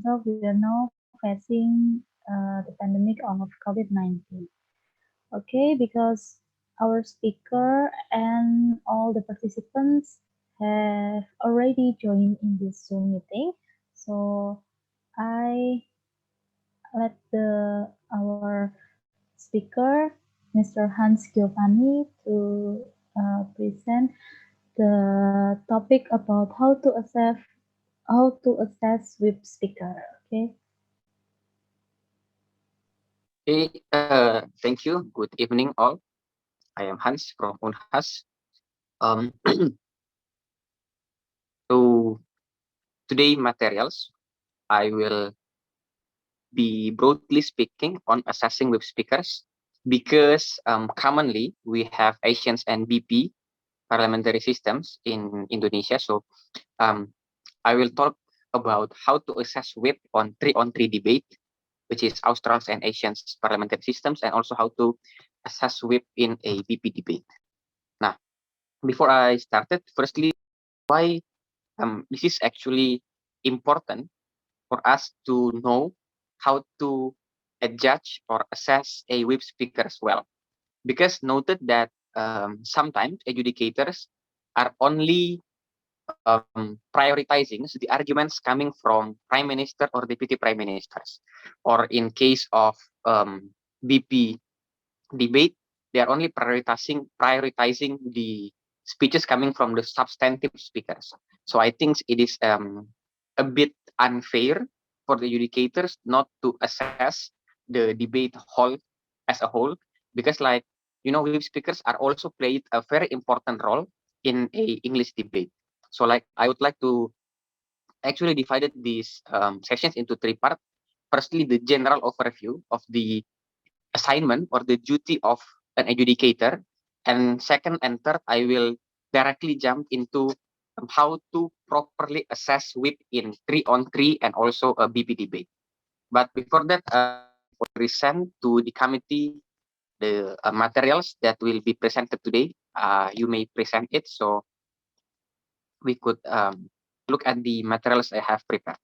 though we are now facing the pandemic of COVID-19. Okay, because our speaker and all the participants have already joined in this Zoom meeting. So I let our speaker, Mr. Hans Giovanni, to present the topic about how to assess web speaker. Okay. Okay, thank you. Good evening, all. I am Hans from Unhas. So today materials, I will be broadly speaking on assessing web speakers because commonly we have Asians and BP parliamentary systems in Indonesia. So I will talk about how to assess web on 3-on-3 debate, which is Australs and Asians parliamentary systems, and also how to assess web in a BP debate. Now, before I started, firstly, why this is actually important for us to know how to judge or assess a web speaker as well. Because noted that sometimes adjudicators are only prioritizing the arguments coming from prime minister or deputy prime ministers, or in case of BP debate, they are only prioritizing the speeches coming from the substantive speakers. So I think it is a bit unfair for the adjudicators not to assess the debate whole as a whole, because web speakers are also played a very important role in a English debate. So I would like to actually divided these sessions into three parts. Firstly, the general overview of the assignment or the duty of an adjudicator, and second and third I will directly jump into how to properly assess WIP in 3-on-3 and also a BP debate. But before that, I will present to the committee the materials that will be presented today. You may present it so we could look at the materials I have prepared.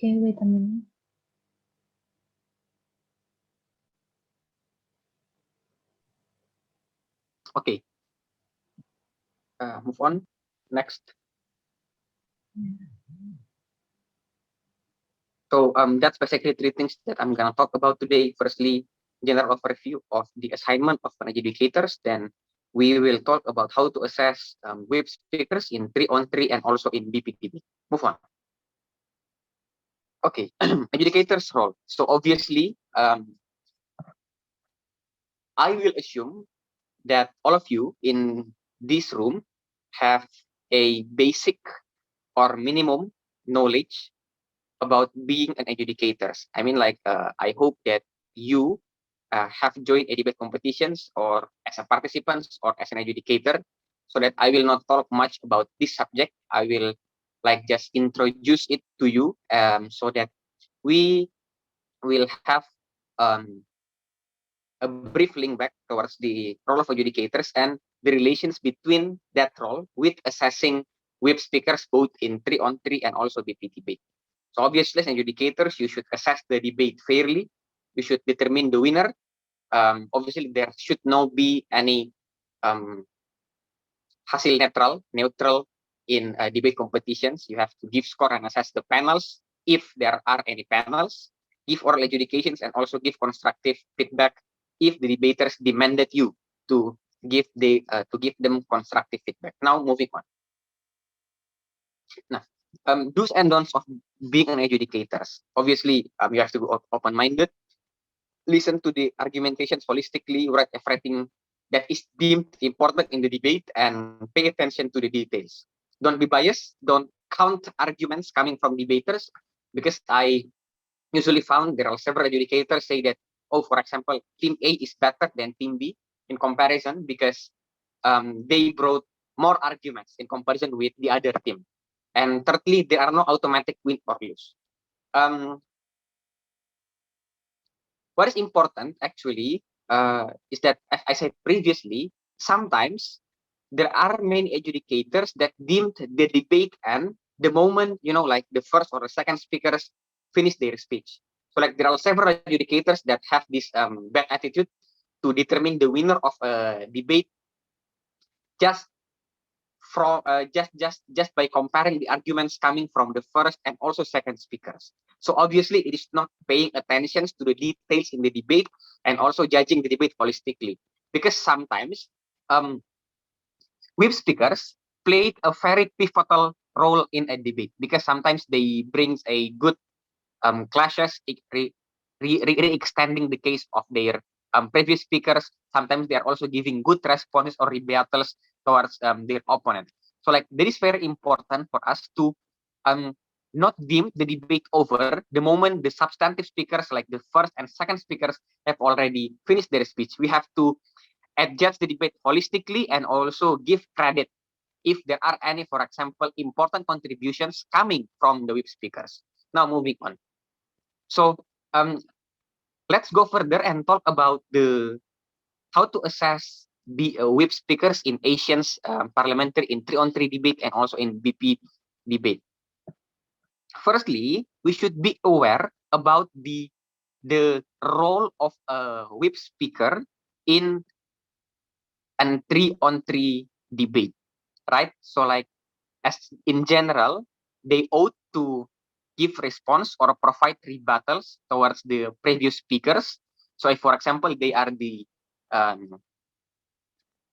Okay, wait a minute. Okay, move on. Next. So that's basically three things that I'm gonna talk about today. Firstly, general overview of the assignment of an adjudicators. Then we will talk about how to assess web speakers in 3-on-3 and also in BPTB. Move on. Okay, adjudicators role. So obviously, I will assume that all of you in this room have a basic or minimum knowledge about being an adjudicators. I mean, I hope that you have joined a debate competitions or as a participants or as an adjudicator, so that I will not talk much about this subject. I will just introduce it to you so that we will have a brief link back towards the role of adjudicators and the relations between that role with assessing web speakers both in 3-on-3 and also BP debate. So obviously, as adjudicators, you should assess the debate fairly. You should determine the winner. Obviously, there should not be any hasil neutral in debate competitions. You have to give score and assess the panels if there are any panels, give oral adjudications, and also give constructive feedback if the debaters demanded you to give them constructive feedback. Now, moving on. Now, do's and don'ts of being an adjudicators. Obviously, you have to be open-minded, listen to the argumentations holistically, write everything that is deemed important in the debate, and pay attention to the details. Don't be biased. Don't count arguments coming from debaters, because I usually found there are several adjudicators say that, oh, for example, team A is better than team B in comparison because they brought more arguments in comparison with the other team. And thirdly, there are no automatic win or lose. What is important actually is that, as I said previously, sometimes there are many adjudicators that deemed the debate and the moment, like the first or the second speakers finish their speech. So like there are several adjudicators that have this bad attitude to determine the winner of a debate just from just by comparing the arguments coming from the first and also second speakers. So obviously it is not paying attention to the details in the debate and also judging the debate holistically, because sometimes whip speakers played a very pivotal role in a debate, because sometimes they brings a good clashes, extending the case of their previous speakers. Sometimes they are also giving good responses or rebuttals towards their opponent. So like that is very important for us to not deem the debate over the moment the substantive speakers, like the first and second speakers, have already finished their speech. We have to adjust the debate holistically and also give credit if there are any, for example, important contributions coming from the whip speakers. Now moving on. So let's go further and talk about how to assess the whip speakers in Asians parliamentary in 3-on-3 debate and also in BP debate. Firstly, we should be aware about the role of a whip speaker in an 3-on-3 debate, right? So like as in general, they ought to give response or provide rebuttals towards the previous speakers. So if, for example, they are the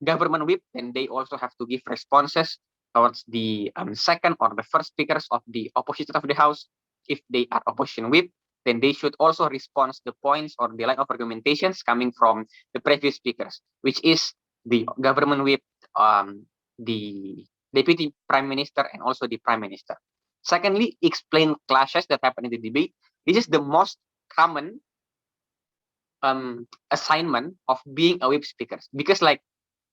government whip, then they also have to give responses towards the second or the first speakers of the opposition of the House. If they are opposition whip, then they should also respond the points or the line of argumentations coming from the previous speakers, which is the government whip, the deputy prime minister, and also the prime minister. Secondly, explain clashes that happen in the debate. This is the most common assignment of being a whip speaker, because like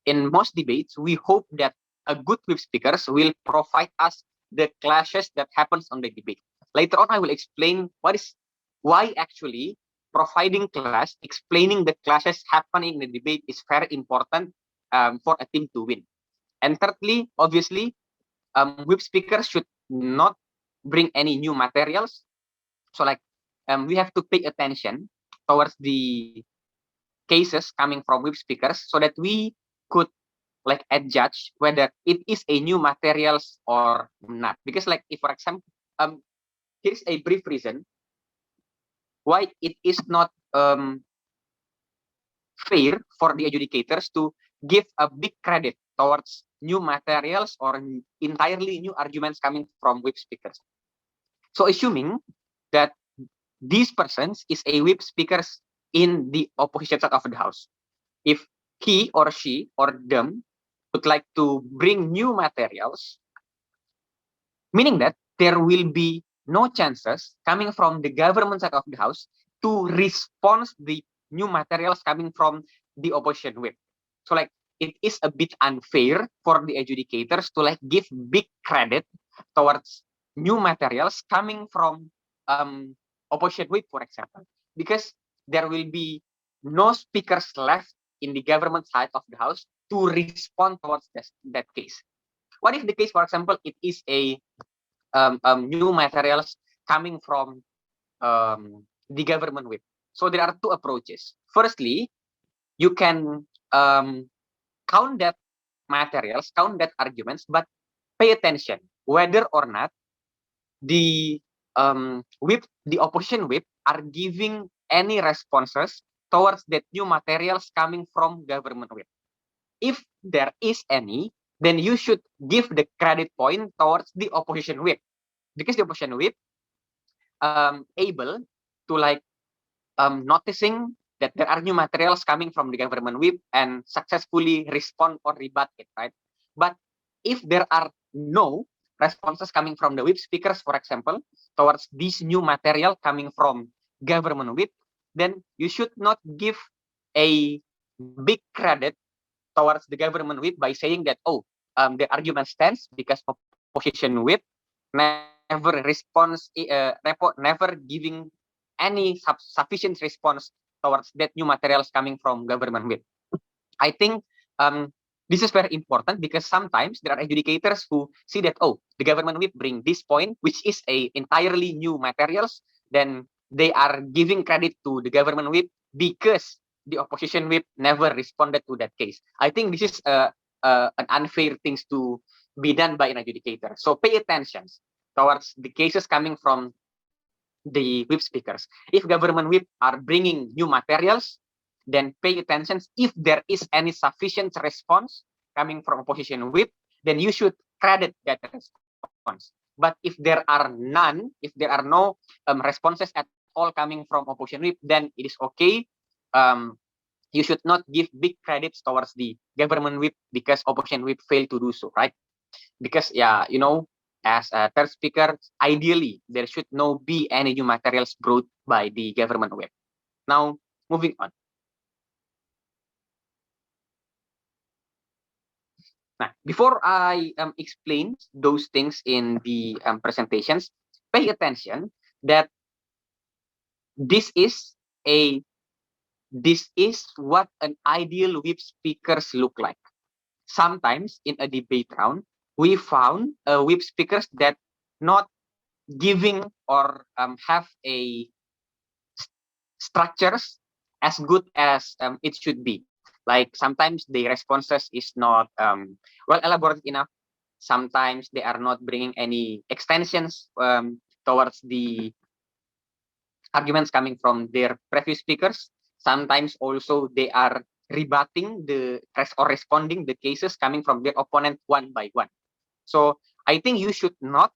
in most debates, we hope that a good whip speakers will provide us the clashes that happens on the debate. Later on, I will explain why actually providing clash, explaining the clashes happening in the debate is very important for a team to win. And thirdly, obviously, whip speakers should not bring any new materials. So like we have to pay attention towards the cases coming from whip speakers so that we could like adjudge whether it is a new materials or not. Because like if, for example, here's a brief reason why it is not fair for the adjudicators to give a big credit towards new materials or entirely new arguments coming from whip speakers. So assuming that these persons is a whip speakers in the opposition side of the House, if he or she or them would like to bring new materials, meaning that there will be no chances coming from the government side of the House to respond the new materials coming from the opposition whip. So like it is a bit unfair for the adjudicators to like give big credit towards new materials coming from opposition whip, for example, because there will be no speakers left in the government side of the House to respond towards that case. What if the case, for example, it is a new materials coming from the government whip? So there are two approaches. Firstly, you can count that materials, count that arguments, but pay attention whether or not the the opposition whip are giving any responses towards that new materials coming from government whip. If there is any, then you should give the credit point towards the opposition whip, because the opposition whip able to like noticing that there are new materials coming from the government whip and successfully respond or rebut it, right? But if there are no responses coming from the whip speakers, for example, towards this new material coming from government whip, then you should not give a big credit towards the government whip by saying that, oh, the argument stands because opposition whip never response, never giving any sufficient response towards that new materials coming from government whip. I think this is very important because sometimes there are adjudicators who see that, oh, the government whip bring this point, which is a entirely new materials, then they are giving credit to the government whip because the opposition whip never responded to that case. I think this is an unfair things to be done by an adjudicator. So pay attention towards the cases coming from the whip speakers. If government whip are bringing new materials, then pay attention. If there is any sufficient response coming from opposition whip, then you should credit that response. But if there are none, if there are no responses at all coming from opposition whip, then it is okay. You should not give big credits towards the government whip because opposition whip failed to do so, right? Because, yeah, you know, as a third speaker, ideally, there should no be any new materials brought by the government whip. Now, moving on. Now, before I explain those things in the presentations, pay attention that this is what an ideal whip speakers look like. Sometimes in a debate round, we found whip speakers that not giving or have a structures as good as it should be. Like sometimes the responses is not well elaborated enough. Sometimes they are not bringing any extensions towards the arguments coming from their previous speakers. Sometimes also they are rebutting or responding the cases coming from their opponent one by one. So I think you should not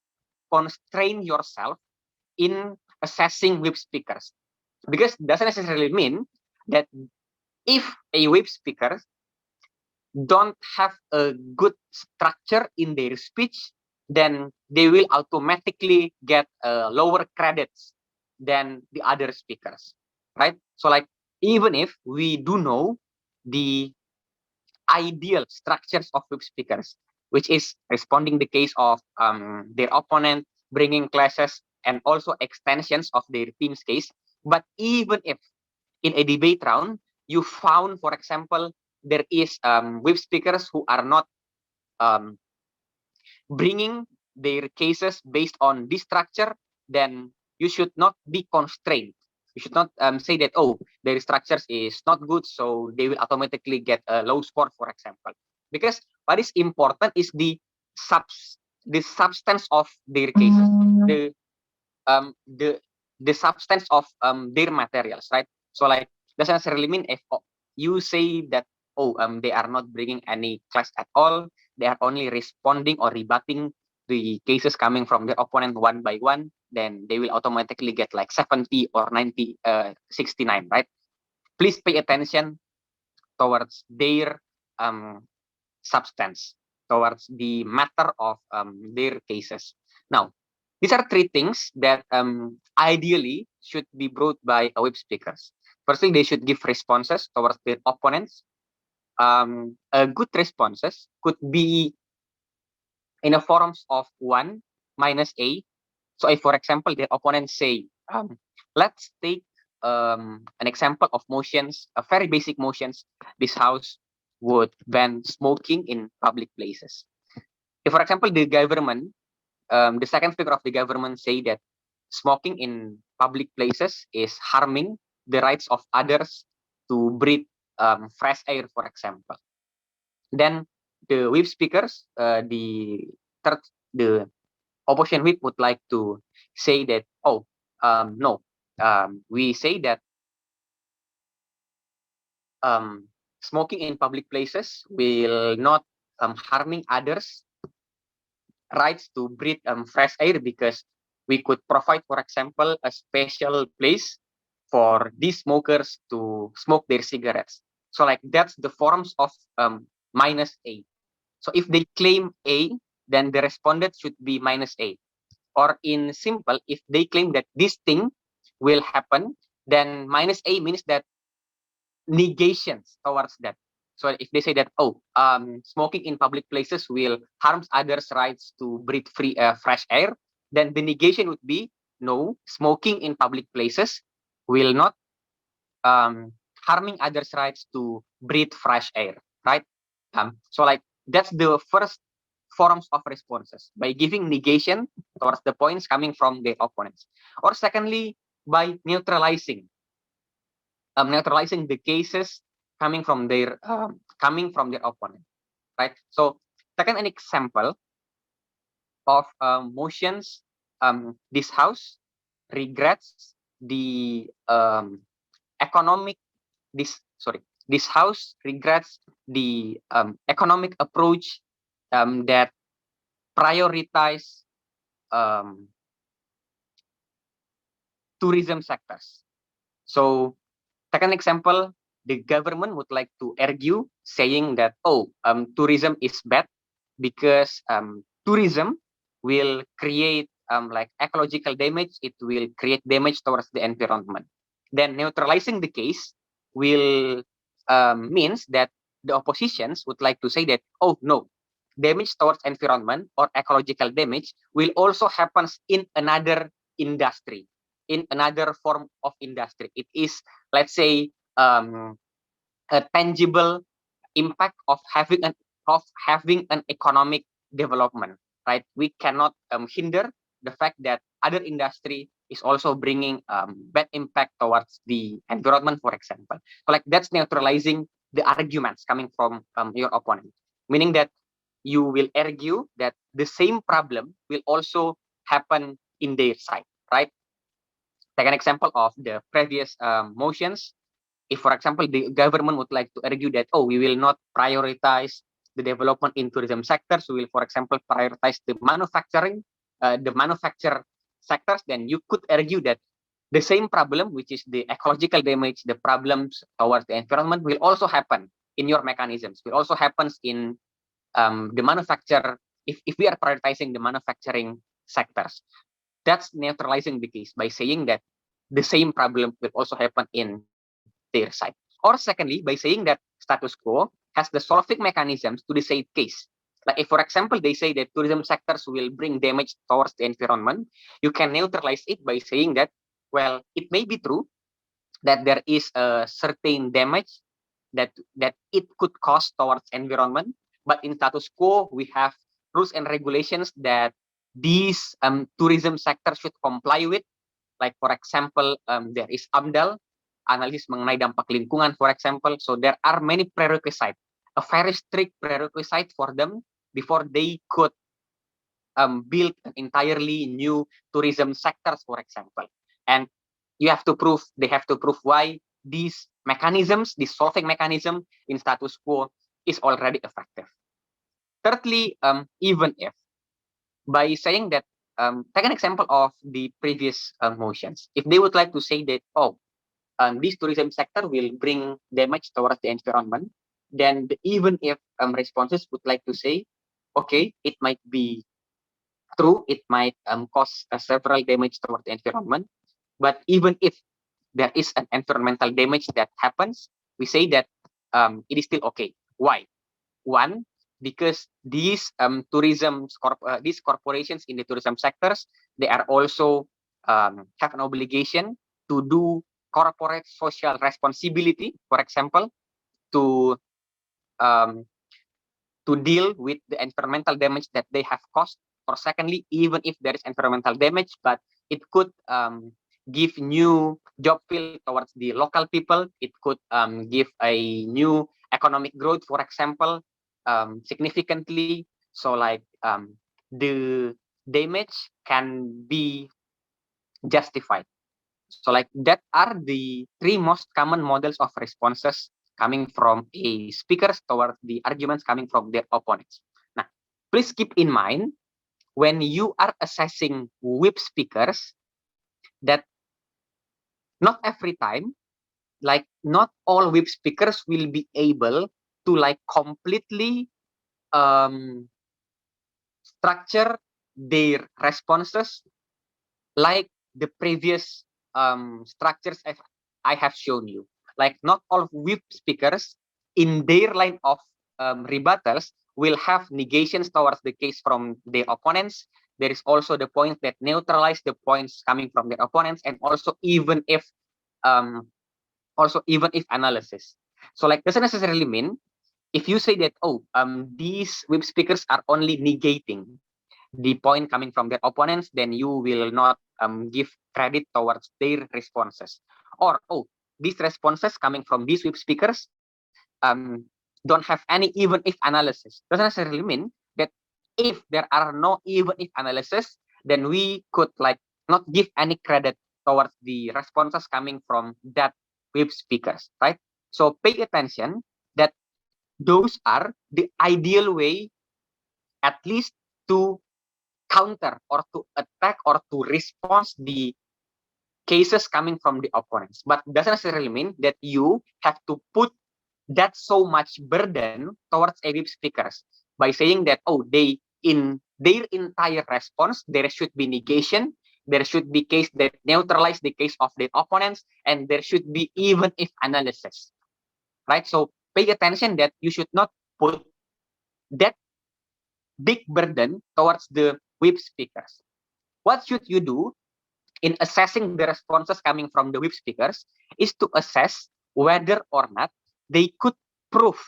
constrain yourself in assessing whip speakers, because it doesn't necessarily mean that if a whip speaker don't have a good structure in their speech, then they will automatically get lower credits than the other speakers, right? So like, even if we do know the ideal structures of whip speakers, which is responding the case of their opponent, bringing clashes, and also extensions of their team's case. But even if in a debate round, you found, for example, there is whip speakers who are not bringing their cases based on this structure, then you should not be constrained. You should not say that, oh, their structures is not good, so they will automatically get a low score, for example. Because what is important is the substance of their cases, the substance of their materials, right? So like, doesn't necessarily mean if you say that, oh, they are not bringing any class at all, they are only responding or rebutting the cases coming from their opponent one by one, then they will automatically get like 70 or 90, 69, right? Please pay attention towards their substance, towards the matter of their cases. Now, these are three things that ideally should be brought by whip speakers. Firstly, they should give responses towards their opponents. Good responses could be in a forms of 1 minus A. So if, for example, the opponents say, let's take an example of motions, a very basic motions, this house would ban smoking in public places. If, for example, the government, the second speaker of the government say that smoking in public places is harming the rights of others to breathe fresh air, for example, then the whip speakers, the opposition whip would like to say that, oh, no, we say that smoking in public places will not harming others' rights to breathe fresh air, because we could provide, for example, a special place for these smokers to smoke their cigarettes. So like, that's the forms of minus A. So if they claim A, then the respondent should be minus A. Or in simple, if they claim that this thing will happen, Then minus A means that negations towards that. So if they say that, oh, smoking in public places will harms others' rights to breathe fresh air, then the negation would be, no, smoking in public places will not harming others' rights to breathe fresh air, right? So like that's the first forms of responses, by giving negation towards the points coming from their opponents. Or secondly, by neutralizing the cases coming from their opponent, right? So second, an example of motions, this house regrets the economic this house regrets the economic approach that prioritize tourism sectors. So second example, the government would like to argue saying that, oh, tourism is bad because tourism will create like ecological damage. It will create damage towards the environment. Then neutralizing the case will means that the oppositions would like to say that, oh no, damage towards environment or ecological damage will also happens in another industry, in another form of industry. It is, let's say, a tangible impact of having an economic development, right? We cannot hinder the fact that other industry is also bringing bad impact towards the environment, for example. So like that's neutralizing the arguments coming from your opponent, meaning that you will argue that the same problem will also happen in their side, right? Take an example of the previous motions. If, for example, the government would like to argue that, oh, we will not prioritize the development in tourism sectors, we will, for example, prioritize the manufacture sectors, then you could argue that the same problem, which is the ecological damage, the problems towards the environment, will also happen in your mechanisms, will also happens in the manufacture, if we are prioritizing the manufacturing sectors. That's neutralizing the case by saying that the same problem will also happen in their side. Or secondly, by saying that status quo has the solving mechanisms to the same case. Like if, for example, they say that tourism sectors will bring damage towards the environment, you can neutralize it by saying that, well, it may be true that there is a certain damage that it could cause towards environment, but in status quo we have rules and regulations that these tourism sector should comply with. Like for example, there is AMDAL, analisis mengenai dampak lingkungan, for example. So there are many prerequisites, a very strict prerequisite for them before they could build an entirely new tourism sectors, for example. And they have to prove why these mechanisms, this solving mechanism in status quo is already effective. Thirdly, even if by saying that, take an example of the previous motions. If they would like to say that, oh, this tourism sector will bring damage towards the environment, then even if responses would like to say, okay, it might be true, it might cause several damage towards the environment, but even if there is an environmental damage that happens, we say that it is still okay. Why? One, because these these corporations in the tourism sectors, they are also have an obligation to do corporate social responsibility, for example, to um, deal with the environmental damage that they have caused. Or secondly, even if there is environmental damage, but it could give new job fill towards the local people. It could give a new economic growth, for example, significantly. So like the damage can be justified. So like that are the three most common models of responses coming from a speakers towards the arguments coming from their opponents. Now, please keep in mind when you are assessing whip speakers that not every time, like not all whip speakers will be able to like completely structure their responses like the previous structures I have shown you. Like not all whip speakers in their line of rebuttals will have negations towards the case from their opponents. There is also the point that neutralize the points coming from their opponents, and also even if analysis. So like doesn't necessarily mean if you say that these whip speakers are only negating the point coming from their opponents, then you will not give credit towards their responses. Or these responses coming from these whip speakers don't have any even if analysis. Doesn't necessarily mean that if there are no even if analysis, then we could like not give any credit towards the responses coming from that whip speakers, right? So pay attention that those are the ideal way, at least to counter or to attack or to respond the cases coming from the opponents. But doesn't necessarily mean that you have to put that so much burden towards AVIP speakers by saying that, they in their entire response, there should be negation, there should be case that neutralize the case of the opponents, and there should be even if analysis, right? So pay attention that you should not put that big burden towards the whip speakers. What should you do in assessing the responses coming from the whip speakers is to assess whether or not they could prove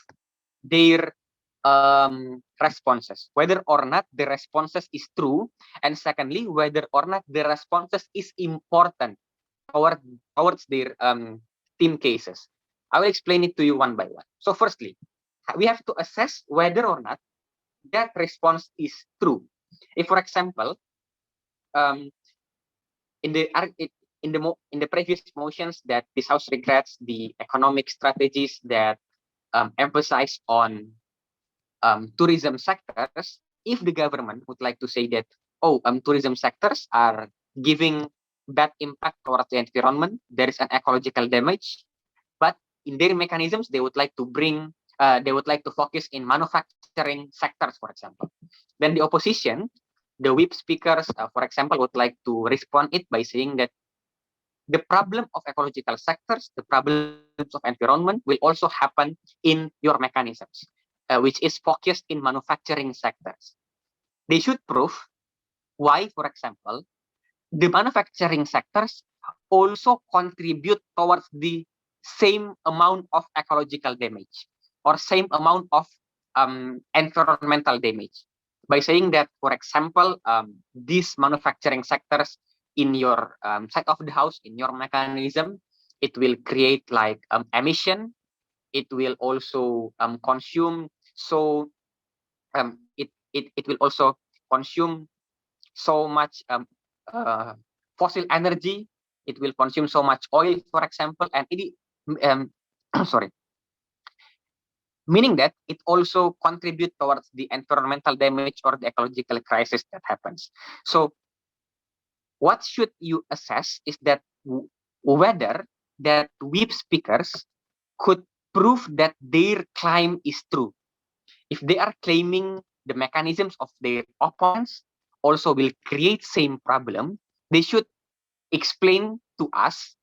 their responses, whether or not the responses is true, and secondly, whether or not the responses is important towards their team cases. I will explain it to you one by one. So firstly, we have to assess whether or not that response is true. If, for example, in the previous motions that this House regrets the economic strategies that emphasize on tourism sectors, if the government would like to say that, tourism sectors are giving bad impact towards the environment, there is an ecological damage, but in their mechanisms, they would like to focus in manufacturing sectors, for example. Then the opposition, the whip speakers, for example, would like to respond it by saying that the problem of ecological sectors, the problems of environment will also happen in your mechanisms, which is focused in manufacturing sectors. They should prove why, for example, the manufacturing sectors also contribute towards the same amount of ecological damage or same amount of environmental damage by saying that, for example, these manufacturing sectors in your side of the house, in your mechanism, it will create like emission. It will also consume. So it will also consume so much fossil energy. It will consume so much oil, for example, and it sorry, meaning that it also contribute towards the environmental damage or the ecological crisis that happens. So what should you assess is that whether that whip speakers could prove that their claim is true. If they are claiming the mechanisms of their opponents also will create same problem, they should explain to us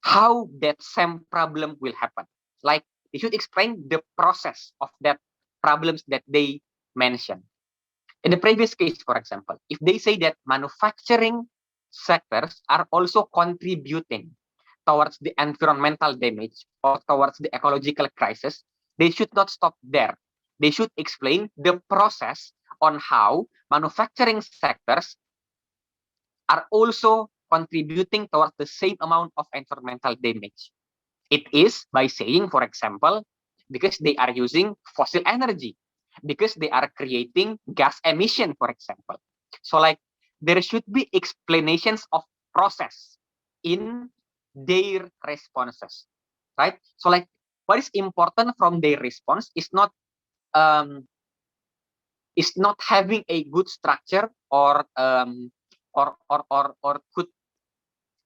how that same problem will happen. Like they should explain the process of that problems that they mentioned. In the previous case, for example, if they say that manufacturing sectors are also contributing towards the environmental damage or towards the ecological crisis, they should not stop there. They should explain the process on how manufacturing sectors are also contributing towards the same amount of environmental damage. It is by saying, for example, because they are using fossil energy, because they are creating gas emission, for example. So like there should be explanations of process in their responses, right? So like what is important from their response um, is not having a good structure or could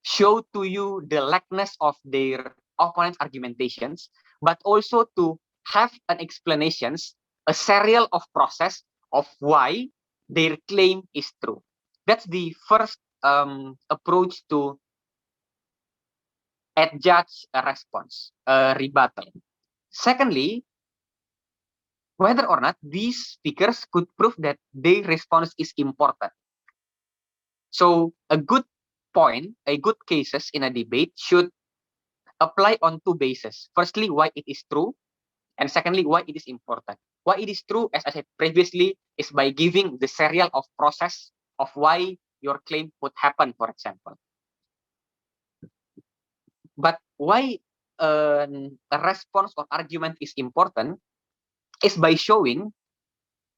show to you the lackness of their opponent's argumentations, but also to have an explanations, a serial of process of why their claim is true. That's the first approach to adjudge a response, a rebuttal. Secondly, whether or not these speakers could prove that their response is important. So a good point, a good cases in a debate should apply on two bases. Firstly, why it is true, and secondly, why it is important. Why it is true, as I said previously, is by giving the serial of process of why your claim would happen, for example. But why a response or argument is important is by showing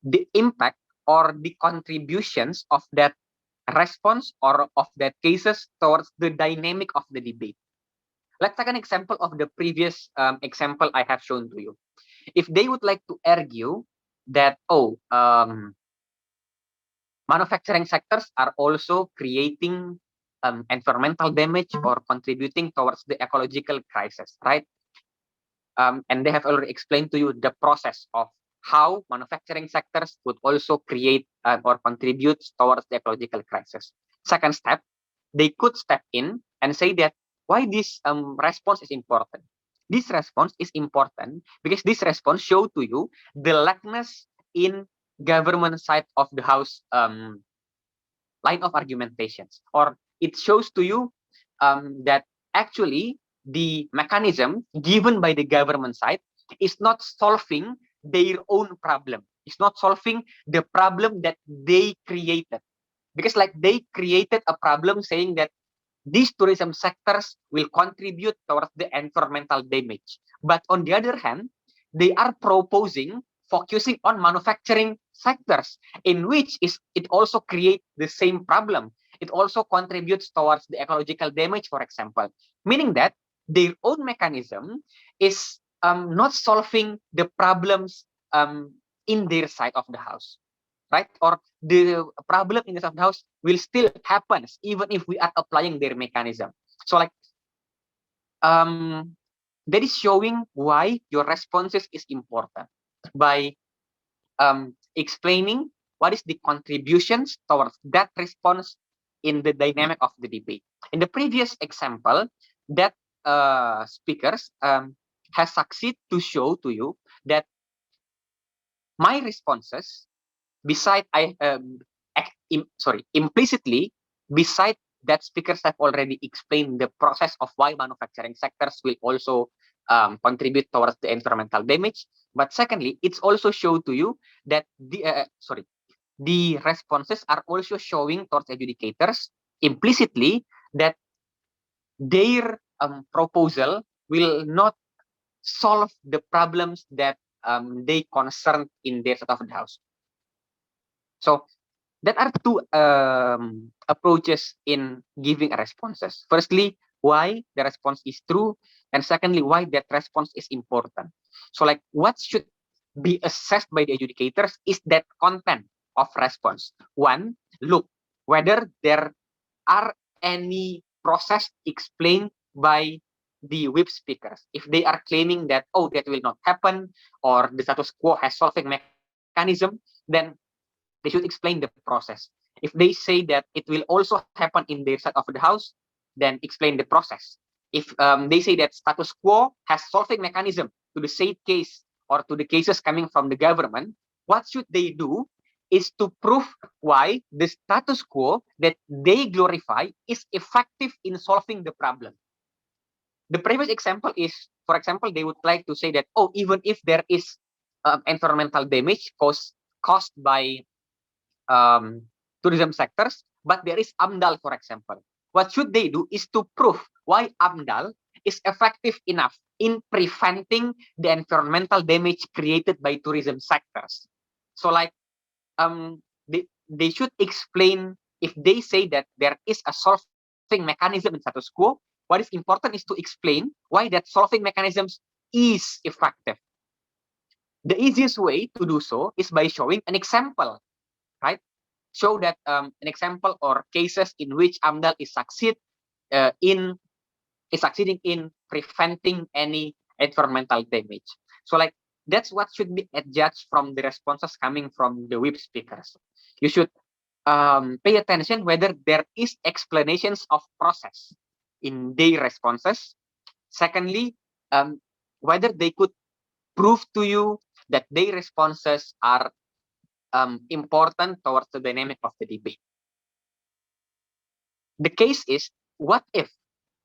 the impact or the contributions of that response or of that cases towards the dynamic of the debate. Let's take an example of the previous example I have shown to you. If they would like to argue that, manufacturing sectors are also creating environmental damage or contributing towards the ecological crisis, right? And they have already explained to you the process of how manufacturing sectors would also create or contribute towards the ecological crisis. Second step, they could step in and say that why this response is important. This response is important because this response show to you the lackness in government side of the house line of argumentations, or it shows to you that actually the mechanism given by the government side is not solving their own problem. It's not solving the problem that they created. Because like they created a problem saying that these tourism sectors will contribute towards the environmental damage. But on the other hand, they are proposing focusing on manufacturing sectors, in which it also creates the same problem. It also contributes towards the ecological damage, for example, meaning that their own mechanism is not solving the problems in their side of the house, right? Or the problem in the side of the house will still happen even if we are applying their mechanism. So like that is showing why your responses is important by explaining what is the contributions towards that response in the dynamic of the debate. In the previous example, that speakers has succeeded to show to you that my responses, beside implicitly, beside that speakers have already explained the process of why manufacturing sectors will also contribute towards the environmental damage. But secondly, it's also show to you that the responses are also showing towards adjudicators implicitly that their proposal will not solve the problems that they concern in their side of the house. So there are two approaches in giving a responses. Firstly, why the response is true, and secondly, why that response is important. So like what should be assessed by the adjudicators is that content of response. One, look whether there are any process explained by the whip speakers. If they are claiming that, oh, that will not happen, or the status quo has solving mechanism, then they should explain the process. If they say that it will also happen in their side of the house, then explain the process. If they say that status quo has solving mechanism to the same case or to the cases coming from the government, what should they do is to prove why the status quo that they glorify is effective in solving the problem. The previous example is, for example, they would like to say that, oh, even if there is environmental damage caused by tourism sectors, but there is AMDAL, for example. What should they do is to prove why AMDAL is effective enough in preventing the environmental damage created by tourism sectors. So like they should explain, if they say that there is a solving mechanism in status quo, what is important is to explain why that solving mechanisms is effective. The easiest way to do so is by showing an example, right? Show that an example or cases in which AMDAL is succeeding in preventing any environmental damage. So like that's what should be adjudged from the responses coming from the whip speakers. You should pay attention whether there is explanations of process in their responses, Secondly, whether they could prove to you that their responses are important towards the dynamic of the debate. The case is, what if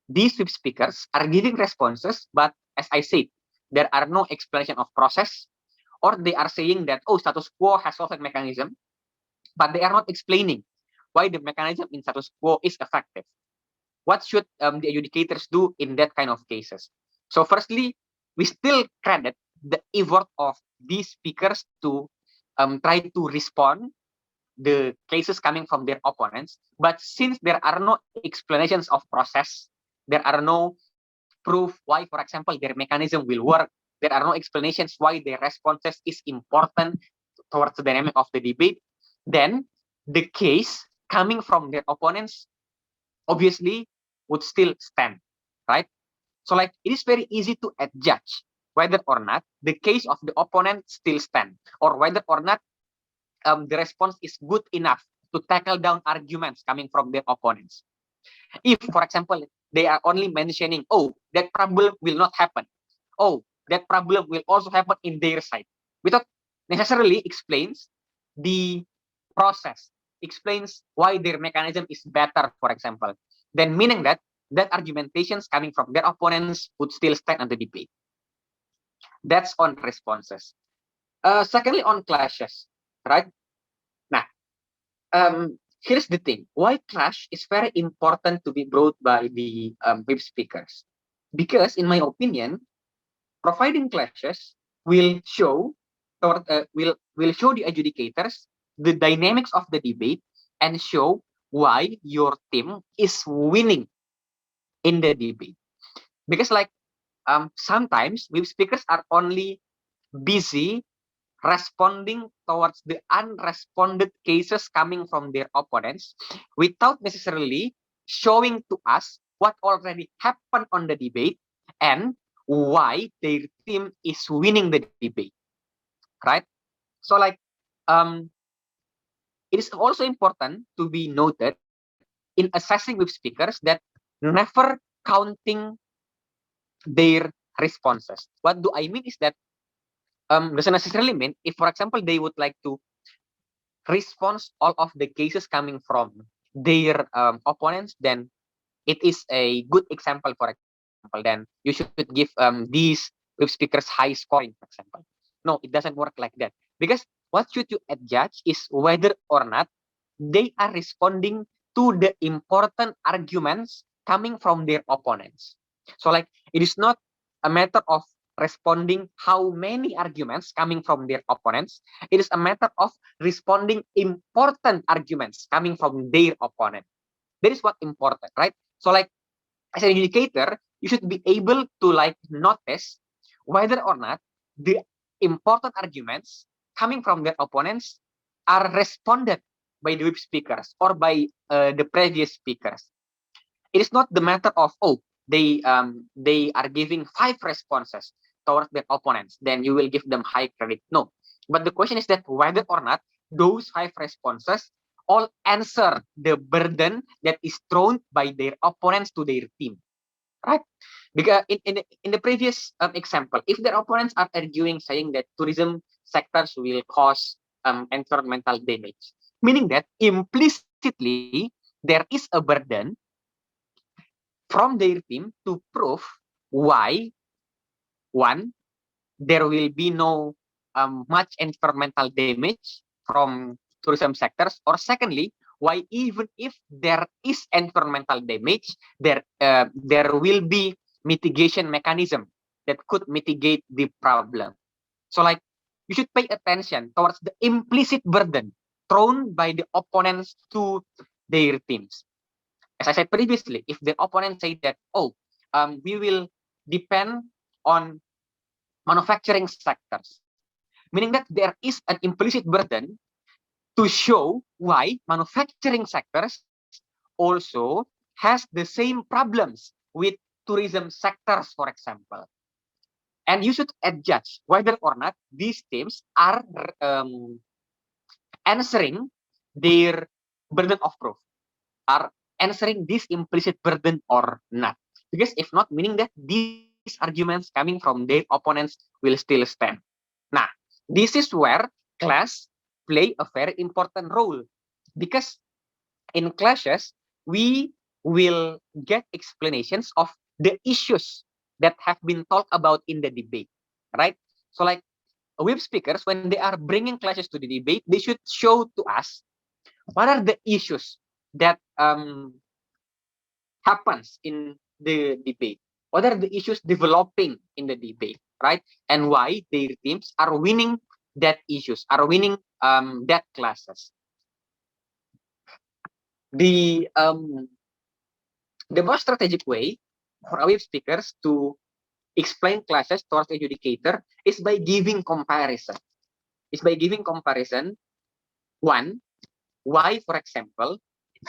these sweep speakers are giving responses, but as I said, there are no explanation of process, or they are saying that, oh, status quo has solved mechanism, but they are not explaining why the mechanism in status quo is effective. What should the adjudicators do in that kind of cases? So firstly, we still credit the effort of these speakers to try to respond the cases coming from their opponents. But since there are no explanations of process, there are no proof why, for example, their mechanism will work, there are no explanations why their responses is important towards the dynamic of the debate, then the case coming from their opponents obviously would still stand, right? So like it is very easy to adjudge whether or not the case of the opponent still stand, or whether or not the response is good enough to tackle down arguments coming from their opponents. If, for example, they are only mentioning, oh, that problem will not happen, oh, that problem will also happen in their side, without necessarily explains the process, explains why their mechanism is better, for example, then meaning that that argumentations coming from their opponents would still stand on the debate. That's on responses. Secondly, on clashes, right? Nah, here's the thing. Why clash is very important to be brought by the web speakers. Because in my opinion, providing clashes will show will show the adjudicators the dynamics of the debate and show why your team is winning in the debate. Because like sometimes web speakers are only busy responding towards the unresponded cases coming from their opponents without necessarily showing to us what already happened on the debate and why their team is winning the debate, right? So like it is also important to be noted in assessing with speakers that never counting their responses. What do I mean is that doesn't necessarily mean if, for example, they would like to response all of the cases coming from their opponents, then it is a good example. For example, then you should give these web speakers high scoring, for example. No, it doesn't work like that, because what should you adjudge is whether or not they are responding to the important arguments coming from their opponents. So like it is not a matter of responding how many arguments coming from their opponents. It is a matter of responding important arguments coming from their opponent. That is what important, right? So like as an educator, you should be able to like notice whether or not the important arguments coming from their opponents are responded by the web speakers or by the previous speakers. It is not the matter of, oh, they are giving 5 responses towards their opponents, then you will give them high credit. No, but the question is that whether or not those 5 responses all answer the burden that is thrown by their opponents to their team, right? Because in the previous example, if their opponents are arguing saying that tourism sectors will cause environmental damage, meaning that implicitly there is a burden from their team to prove why, one, there will be no much environmental damage from tourism sectors, or secondly, why even if there is environmental damage, there will be mitigation mechanism that could mitigate the problem. So like you should pay attention towards the implicit burden thrown by the opponents to their teams. As I said previously, if the opponent say that, oh, we will depend on manufacturing sectors, meaning that there is an implicit burden to show why manufacturing sectors also has the same problems with tourism sectors, for example. And you should adjudge whether or not these teams are answering their burden of proof, are answering this implicit burden or not. Because if not, meaning that these arguments coming from their opponents will still stand. Nah, this is where class play a very important role, because in classes we will get explanations of the issues that have been talked about in the debate, right? So like whip speakers, when they are bringing classes to the debate, they should show to us what are the issues that happens in the debate. What are the issues developing in the debate, right? And why their teams are winning that issues, are winning that classes. The most strategic way for our speakers to explain classes towards the adjudicator is by giving comparison. Is by giving comparison. One, why, for example,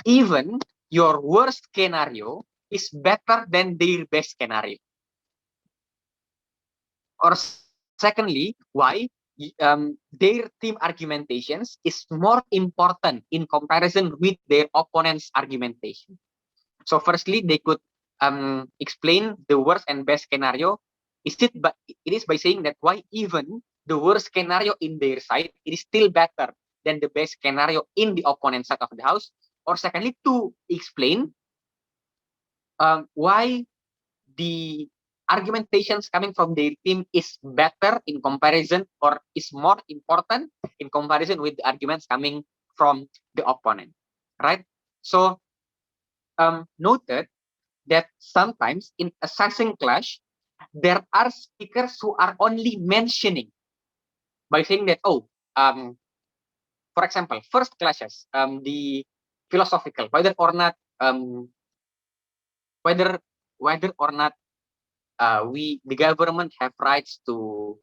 even your worst scenario is better than their best scenario. Or secondly, why their team argumentations is more important in comparison with their opponent's argumentation. So firstly, they could explain the worst and best scenario. It is by saying that why even the worst scenario in their side, it is still better than the best scenario in the opponent side of the house. Or secondly, to explain why the argumentations coming from their team is better in comparison, or is more important in comparison with the arguments coming from the opponent, right? So noted that sometimes in assessing clash, there are speakers who are only mentioning by saying that, for example, first clashes, the philosophical, whether or not the government have rights to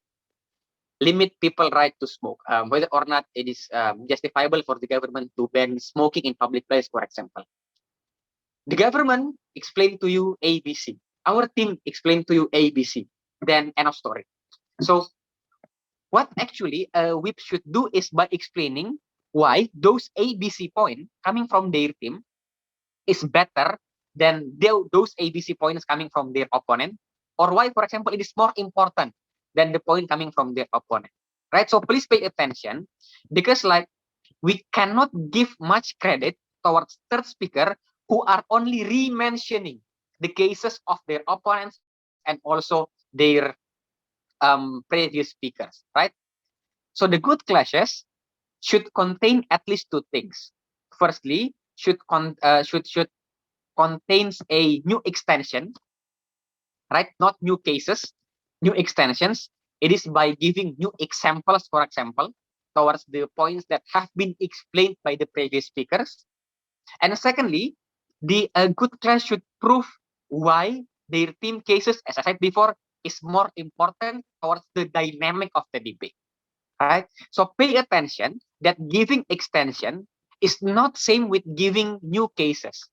limit people right to smoke, whether or not it is justifiable for the government to ban smoking in public place, for example. The government explained to you ABC. Our team explained to you ABC. Then end of story. So what actually a whip should do is by explaining why those ABC points coming from their team is better than those ABC points coming from their opponent, or why, for example, it is more important than the point coming from their opponent, right? So please pay attention, because like we cannot give much credit towards third speaker who are only re-mentioning the cases of their opponents and also their previous speakers, right? So the good clashes should contain at least two things. Firstly, should contains a new extension, right? Not new cases, new extensions. It is by giving new examples, for example, towards the points that have been explained by the previous speakers. And secondly, the good class should prove why their team cases, as I said before, is more important towards the dynamic of the debate, right? So pay attention that giving extension is not same with giving new cases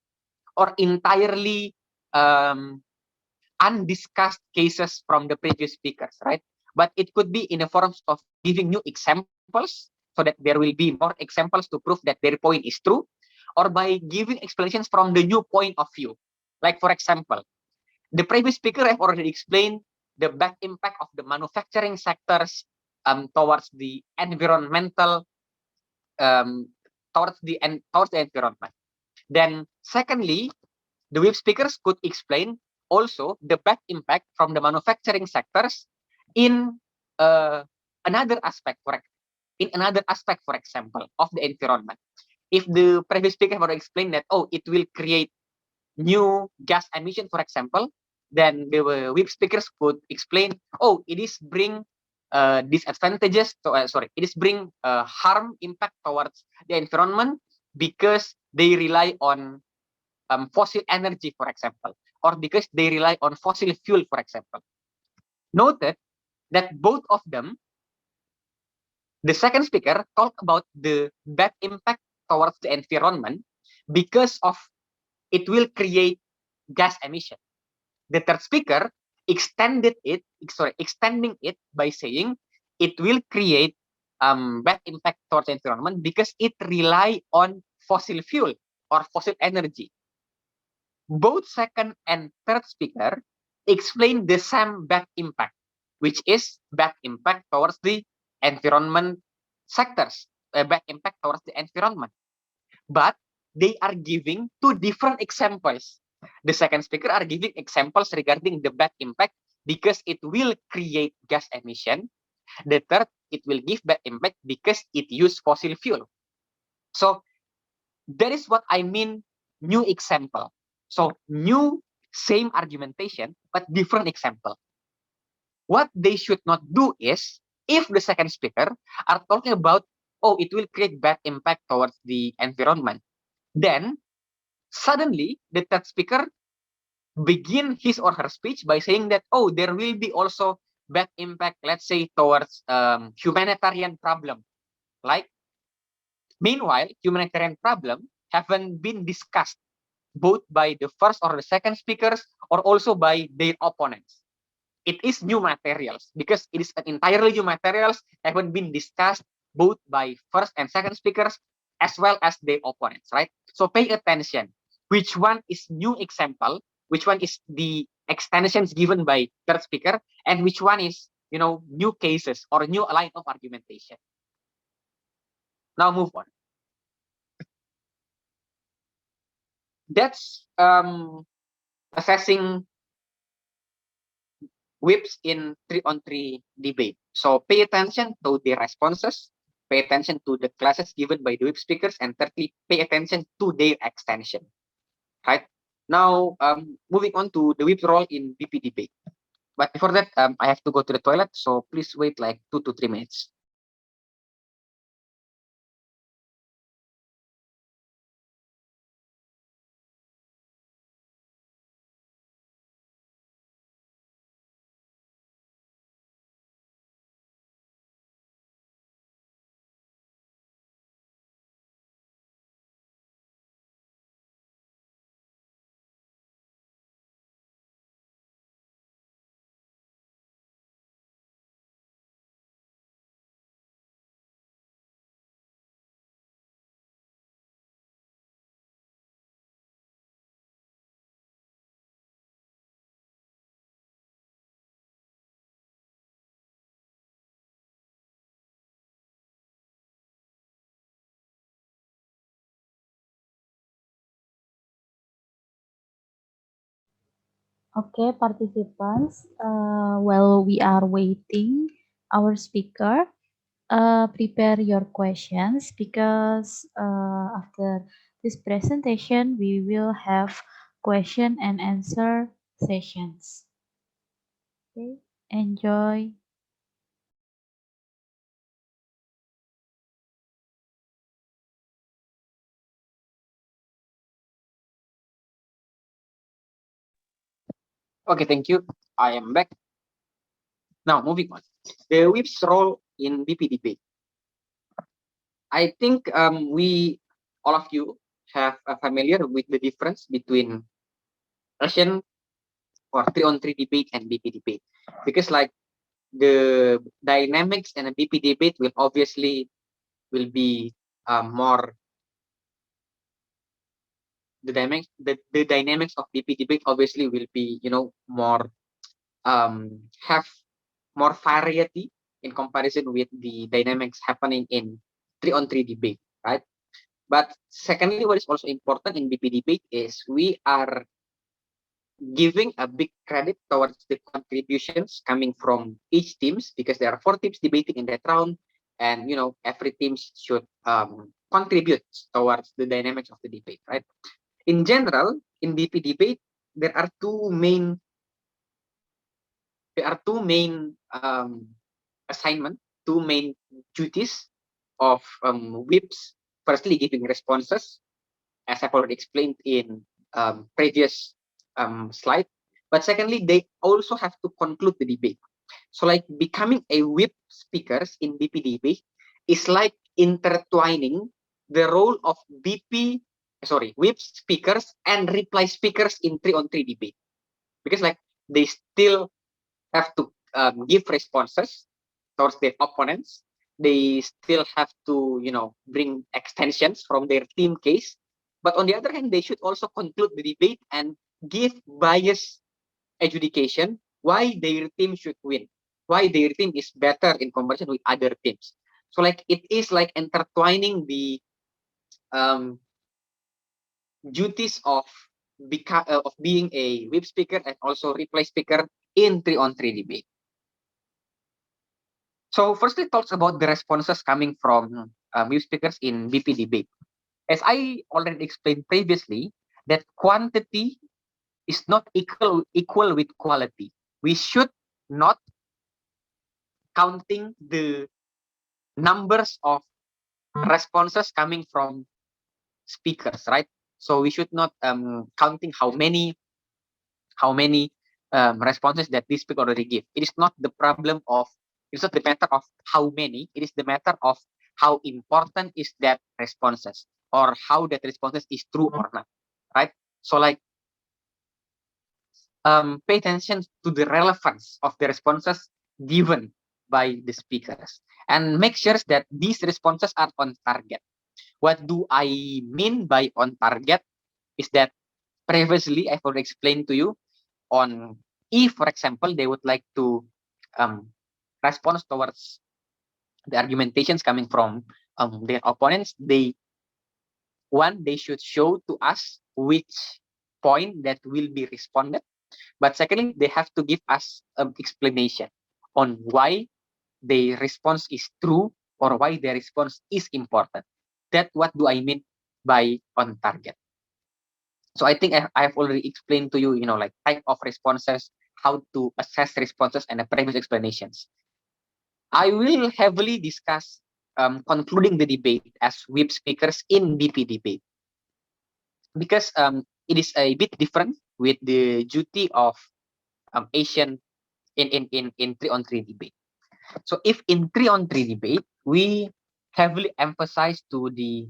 or entirely undiscussed cases from the previous speakers, right? But it could be in the forms of giving new examples so that there will be more examples to prove that their point is true, or by giving explanations from the new point of view. Like, for example, the previous speaker have already explained the bad impact of the manufacturing sectors towards the environmental, towards the environment. Then, secondly, the whip speakers could explain also the bad impact from the manufacturing sectors in another aspect, for example, of the environment. If the previous speaker would explain that, it will create new gas emission, for example, then the whip speakers could explain, it is bring disadvantages, it is bring harm impact towards the environment because they rely on fossil energy, for example, or because they rely on fossil fuel, for example. Noted that both of them, the second speaker talked about the bad impact towards the environment because of it will create gas emission. The third speaker extending it by saying it will create bad impact towards the environment because it rely on fossil fuel or fossil energy. Both second and third speaker explain the same bad impact, which is bad impact towards the environment sectors, bad impact towards the environment. But they are giving two different examples. The second speaker are giving examples regarding the bad impact because it will create gas emission. The third, it will give bad impact because it use fossil fuel. So that is what I mean, new example. So new, same argumentation, but different example. What they should not do is, if the second speaker are talking about, oh, it will create bad impact towards the environment, then suddenly the third speaker begin his or her speech by saying that, oh, there will be also bad impact, let's say, towards humanitarian problem. Like, meanwhile, humanitarian problem haven't been discussed both by the first or the second speakers or also by their opponents. It is new materials because it is an entirely new materials haven't been discussed both by first and second speakers as well as their opponents, right? So pay attention. Which one is new example? Which one is the extensions given by third speaker? And which one is, new cases or new line of argumentation? Now move on. That's assessing whips in 3-on-3 debate. So pay attention to the responses, pay attention to the classes given by the whip speakers, and thirdly, pay attention to their extension. Right? Now, moving on to the whip role in BP debate. But before that, I have to go to the toilet, so please wait like 2 to 3 minutes. Okay, participants, while we are waiting our speaker, prepare your questions because after this presentation, we will have question and answer sessions. Okay, enjoy. Okay, thank you. I am back. Now, moving on. The whip's role in BP debate. I think we, all of you, have familiar with the difference between Russian or 3-on-3 debate and BP debate. Because like the dynamics in a BP debate will obviously will be more the dynamics of BP debate obviously will be more have more variety in comparison with the dynamics happening in 3-on-3 debate, right? But secondly, what is also important in BP debate is we are giving a big credit towards the contributions coming from each teams because there are 4 teams debating in that round, and every team should contribute towards the dynamics of the debate, right? In general, in BP debate, there are two main assignment, two main duties of whips. Firstly, giving responses, as I've already explained in previous slide. But secondly, they also have to conclude the debate. So like becoming a whip speakers in BP debate is like intertwining the role of whip speakers and reply speakers in 3-on-3 debate. Because like they still have to give responses towards their opponents. They still have to, bring extensions from their team case. But on the other hand, they should also conclude the debate and give bias adjudication why their team should win, why their team is better in comparison with other teams. So like it is like intertwining the duties of being a whip speaker and also replay speaker in 3-on-3 debate. So firstly, talks about the responses coming from whip speakers in BP debate. As I already explained previously, that quantity is not equal with quality. We should not counting the numbers of responses coming from speakers, right? So we should not counting how many responses that this speaker already give. It is not the problem of, it's not the matter of how many, it is the matter of how important is that responses or how that responses is true or not, right? So like pay attention to the relevance of the responses given by the speakers and make sure that these responses are on target. What do I mean by on target is that previously I've already explained to you on if, for example, they would like to respond towards the argumentations coming from their opponents, they should show to us which point that will be responded. But secondly, they have to give us an explanation on why their response is true or why their response is important. That what do I mean by on target. So I think I've already explained to you, like type of responses, how to assess responses, and the previous explanations. I will heavily discuss concluding the debate as whip speakers in BP debate because it is a bit different with the duty of Asian in 3-on-3 debate. So if in 3-on-3 debate, we heavily emphasize to the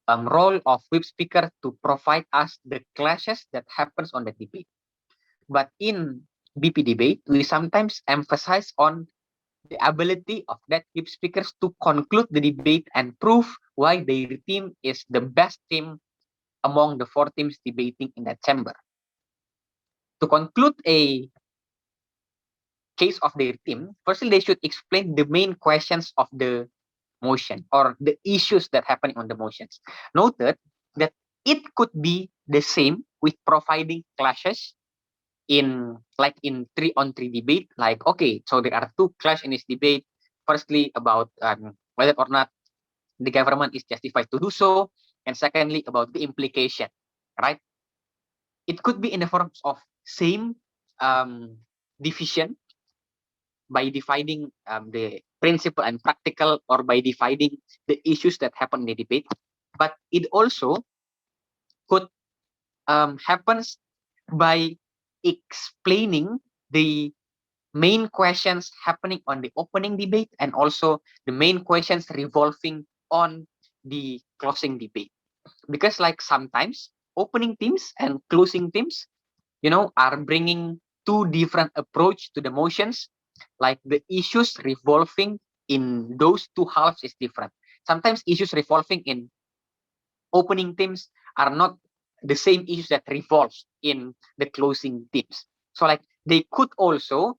role of whip speaker to provide us the clashes that happens on the debate. But in BP debate, we sometimes emphasize on the ability of that whip speakers to conclude the debate and prove why their team is the best team among the 4 teams debating in that chamber. To conclude a case of their team, firstly, they should explain the main questions of the motion or the issues that happen on the motions. Noted that it could be the same with providing clashes in 3-on-3 debate. Like, okay, so there are 2 clash in this debate. Firstly, about whether or not the government is justified to do so, and secondly, about the implication, right? It could be in the forms of same division by dividing the principle and practical, or by dividing the issues that happen in the debate. But it also could happens by explaining the main questions happening on the opening debate and also the main questions revolving on the closing debate. Because like sometimes opening teams and closing teams, are bringing 2 different approach to the motions. Like the issues revolving in those 2 halves is different. Sometimes issues revolving in opening teams are not the same issues that revolves in the closing teams. So like they could also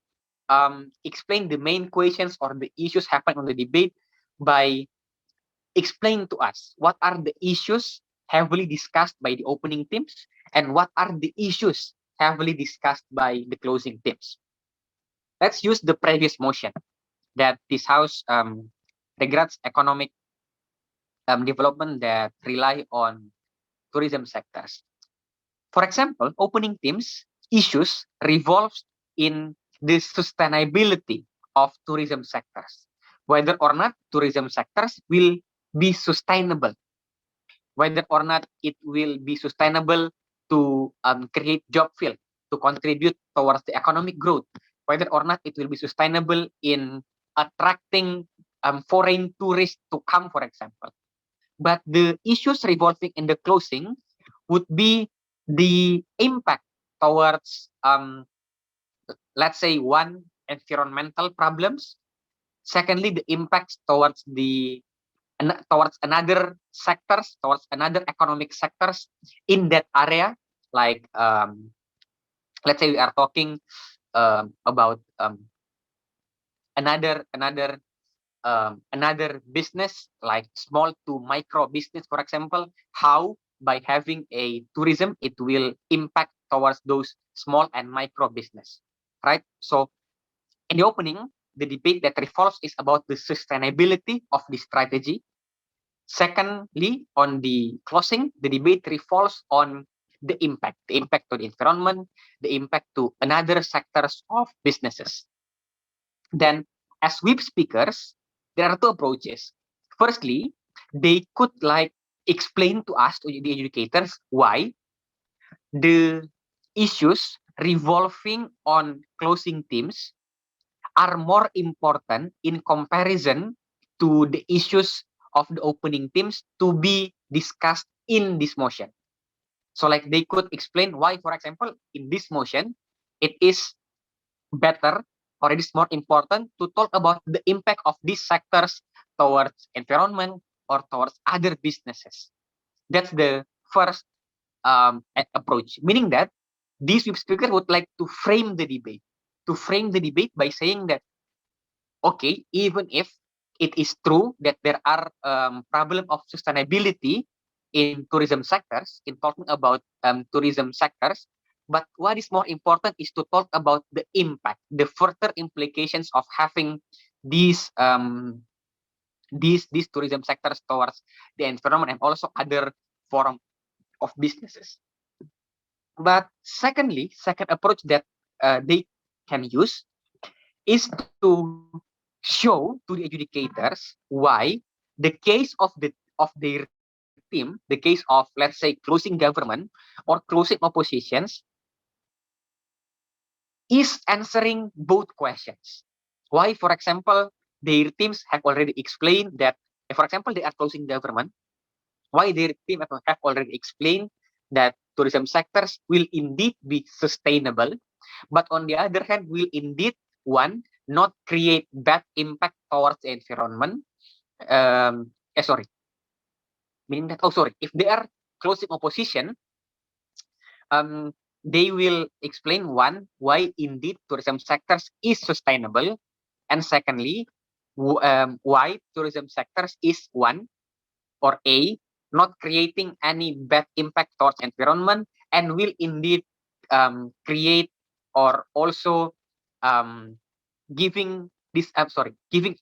explain the main questions or the issues happen on the debate by explaining to us what are the issues heavily discussed by the opening teams and what are the issues heavily discussed by the closing teams. Let's use the previous motion that this house regards economic development that rely on tourism sectors. For example, opening teams issues revolves in the sustainability of tourism sectors, whether or not tourism sectors will be sustainable, whether or not it will be sustainable to create job field, to contribute towards the economic growth, whether or not it will be sustainable in attracting foreign tourists to come, for example. But the issues revolving in the closing would be the impact towards, let's say, one, environmental problems. Secondly, the impacts towards another sectors, towards another economic sectors in that area, like let's say we are talking about another business like small to micro business, for example, how by having a tourism it will impact towards those small and micro business, right? So in the opening, the debate that revolves is about the sustainability of the strategy. Secondly, on the closing, the debate revolves on the impact to the environment, the impact to another sectors of businesses. Then, as whip speakers, there are two approaches. Firstly, they could like explain to us, to the educators, why the issues revolving on closing teams are more important in comparison to the issues of the opening teams to be discussed in this motion. So like they could explain why, for example, in this motion, it is better or it is more important to talk about the impact of these sectors towards environment or towards other businesses. That's the first approach, meaning that these speakers would like to frame the debate by saying that, okay, even if it is true that there are problem of sustainability in tourism sectors, in talking about tourism sectors, but what is more important is to talk about the impact, the further implications of having these these tourism sectors towards the environment and also other form of businesses. But secondly, second approach that they can use is to show to the educators why the case of their team, the case of, let's say, closing government or closing oppositions, is answering both questions. Why, for example, their teams have already explained that, for example, they are closing government, why their team have already explained that tourism sectors will indeed be sustainable, but on the other hand, will indeed, one, not create bad impact towards the environment. Sorry, meaning that, oh, sorry, if they are closing opposition, they will explain, one, why indeed tourism sectors is sustainable, and secondly, why tourism sectors is, one, or A, not creating any bad impact towards environment and will indeed create or also um, giving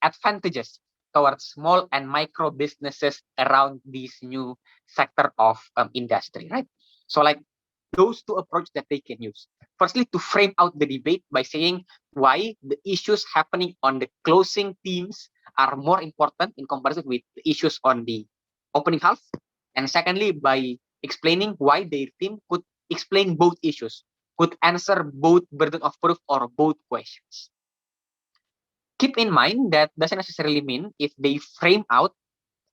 advantages towards small and micro businesses around this new sector of industry, right? So like those two approaches that they can use. Firstly, to frame out the debate by saying why the issues happening on the closing teams are more important in comparison with the issues on the opening half. And secondly, by explaining why their team could explain both issues, could answer both burden of proof or both questions. Keep in mind that doesn't necessarily mean if they frame out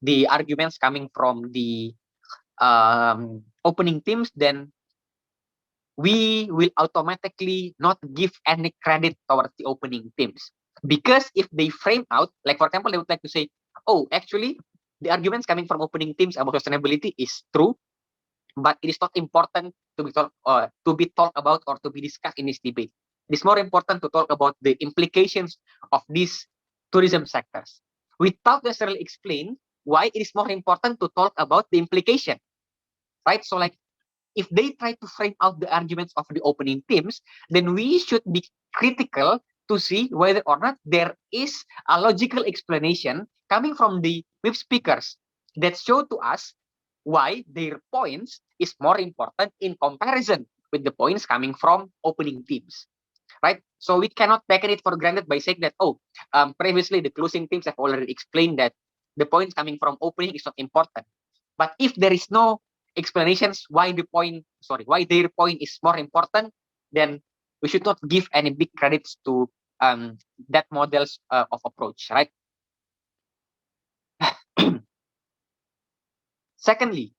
the arguments coming from the opening teams, then we will automatically not give any credit towards the opening teams. Because if they frame out, like for example, they would like to say, oh, actually, the arguments coming from opening teams about sustainability is true, but it is not important to be talked about or to be discussed in this debate. It is more important to talk about the implications of these tourism sectors without necessarily explain why it is more important to talk about the implication, right? So like if they try to frame out the arguments of the opening teams, then we should be critical to see whether or not there is a logical explanation coming from the web speakers that show to us why their points is more important in comparison with the points coming from opening teams, right? So we cannot take it for granted by saying that, oh, previously the closing teams have already explained that the points coming from opening is not important. But if there is no explanations why their point is more important, then we should not give any big credits to that models of approach, right? Secondly,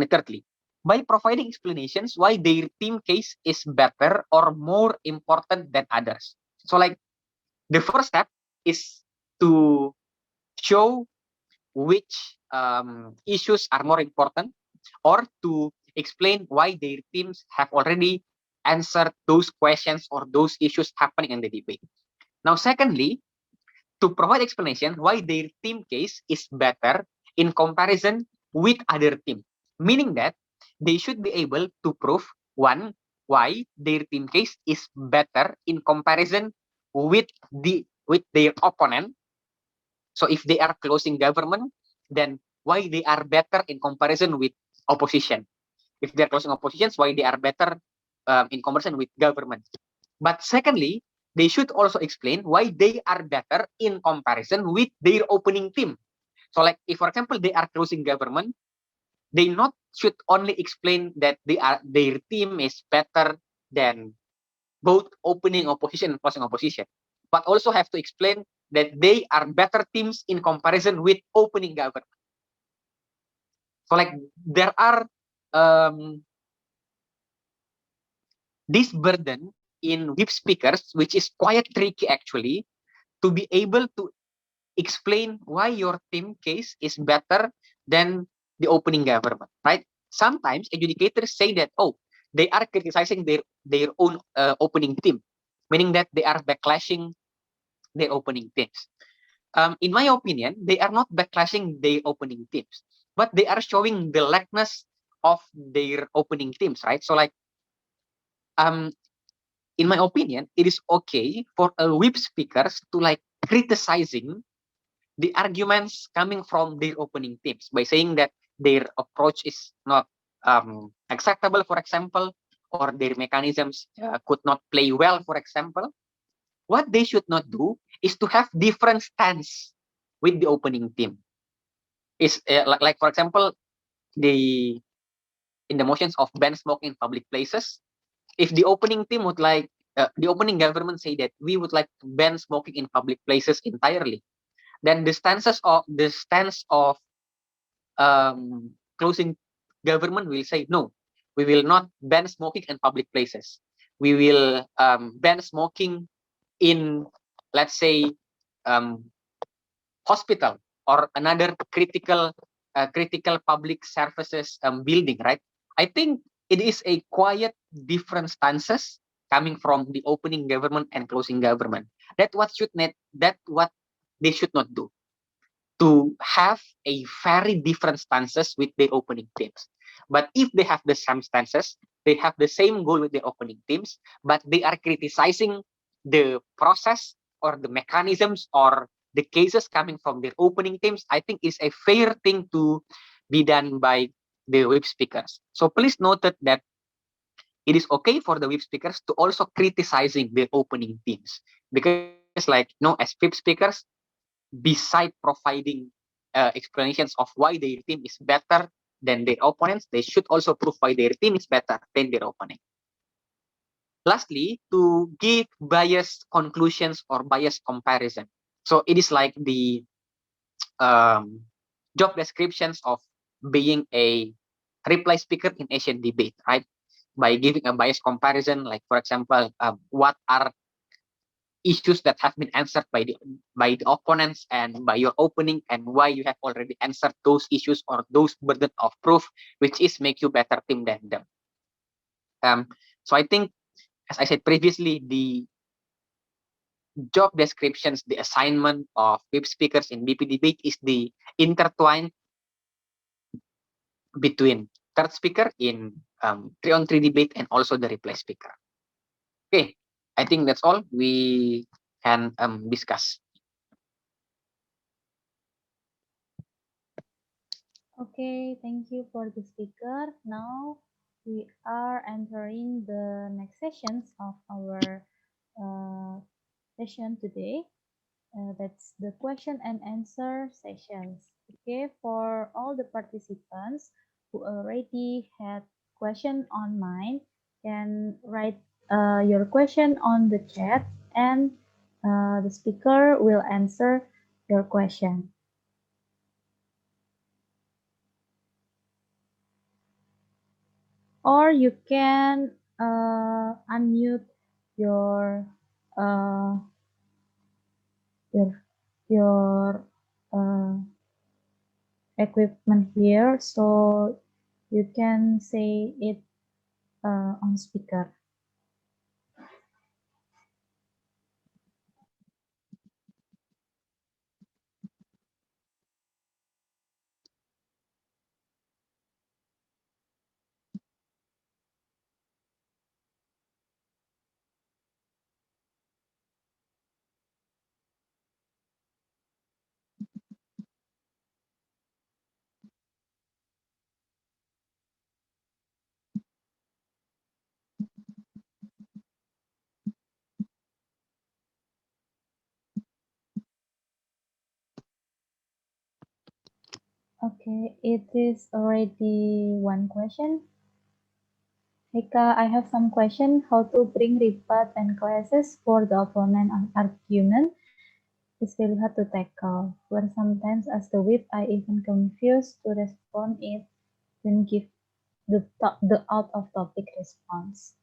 thirdly, by providing explanations why their team case is better or more important than others. So like the first step is to show which issues are more important or to explain why their teams have already answered those questions or those issues happening in the debate. Now, secondly, to provide explanation why their team case is better in comparison with other team, meaning that they should be able to prove one, why their team case is better in comparison with their opponent. So if they are closing government, then why they are better in comparison with opposition. If they are closing oppositions, why they are better in comparison with government. But secondly, they should also explain why they are better in comparison with their opening team. So like if, for example, they are closing government, they not should only explain that their team is better than both opening opposition and closing opposition, but also have to explain that they are better teams in comparison with opening government. So like there are this burden in whip speakers, which is quite tricky actually, to be able to explain why your team case is better than the opening government, right? Sometimes adjudicators say that, oh, they are criticizing their own opening team, meaning that they are backlashing their opening teams. In my opinion, they are not backlashing their opening teams, but they are showing the lackness of their opening teams, right? So like, in my opinion, it is okay for a whip speakers to like criticizing the arguments coming from their opening teams by saying that their approach is not acceptable, for example, or their mechanisms could not play well, for example. What they should not do is to have different stance with the opening team. Is like, for example, the in the motions of ban smoking in public places, if the opening team would like the opening government say that we would like to ban smoking in public places entirely, then the stance of closing government will say no, we will not ban smoking in public places. We will ban smoking in, let's say, um, hospital or another critical public services building, right? I think it is a quiet different stances coming from the opening government and closing government. That what they should not do, to have a very different stances with their opening teams. But if they have the same stances, they have the same goal with their opening teams, but they are criticizing the process or the mechanisms or the cases coming from their opening teams, I think is a fair thing to be done by the web speakers. So please note that it is okay for the web speakers to also criticizing their opening teams, because like, as web speakers, beside providing explanations of why their team is better than their opponents, they should also prove why their team is better than their opponent. Lastly, to give biased conclusions or biased comparison. So it is like the job descriptions of being a reply speaker in Asian debate, right? By giving a biased comparison, like for example, what are issues that have been answered by the opponents and by your opening, and why you have already answered those issues or those burden of proof, which is make you better team than them. So I think, as I said previously, the job descriptions, the assignment of web speakers in BP debate is the intertwined between third speaker in 3-on-3 debate and also the reply speaker. Okay, I think that's all we can discuss. Okay, thank you for the speaker. Now we are entering the next sessions of our uh, session today. That's the question and answer sessions. Okay, for all the participants who already had question on mind, can write your question on the chat, and the speaker will answer your question. Or you can unmute your uh, your your uh, equipment here, so You can say it on speaker. Okay, it is already one question. Heka, I have some question. How to bring rebut and classes for the opponent argument is really hard to tackle. Where sometimes as the whip, I even confused to respond it, then give the out of topic response.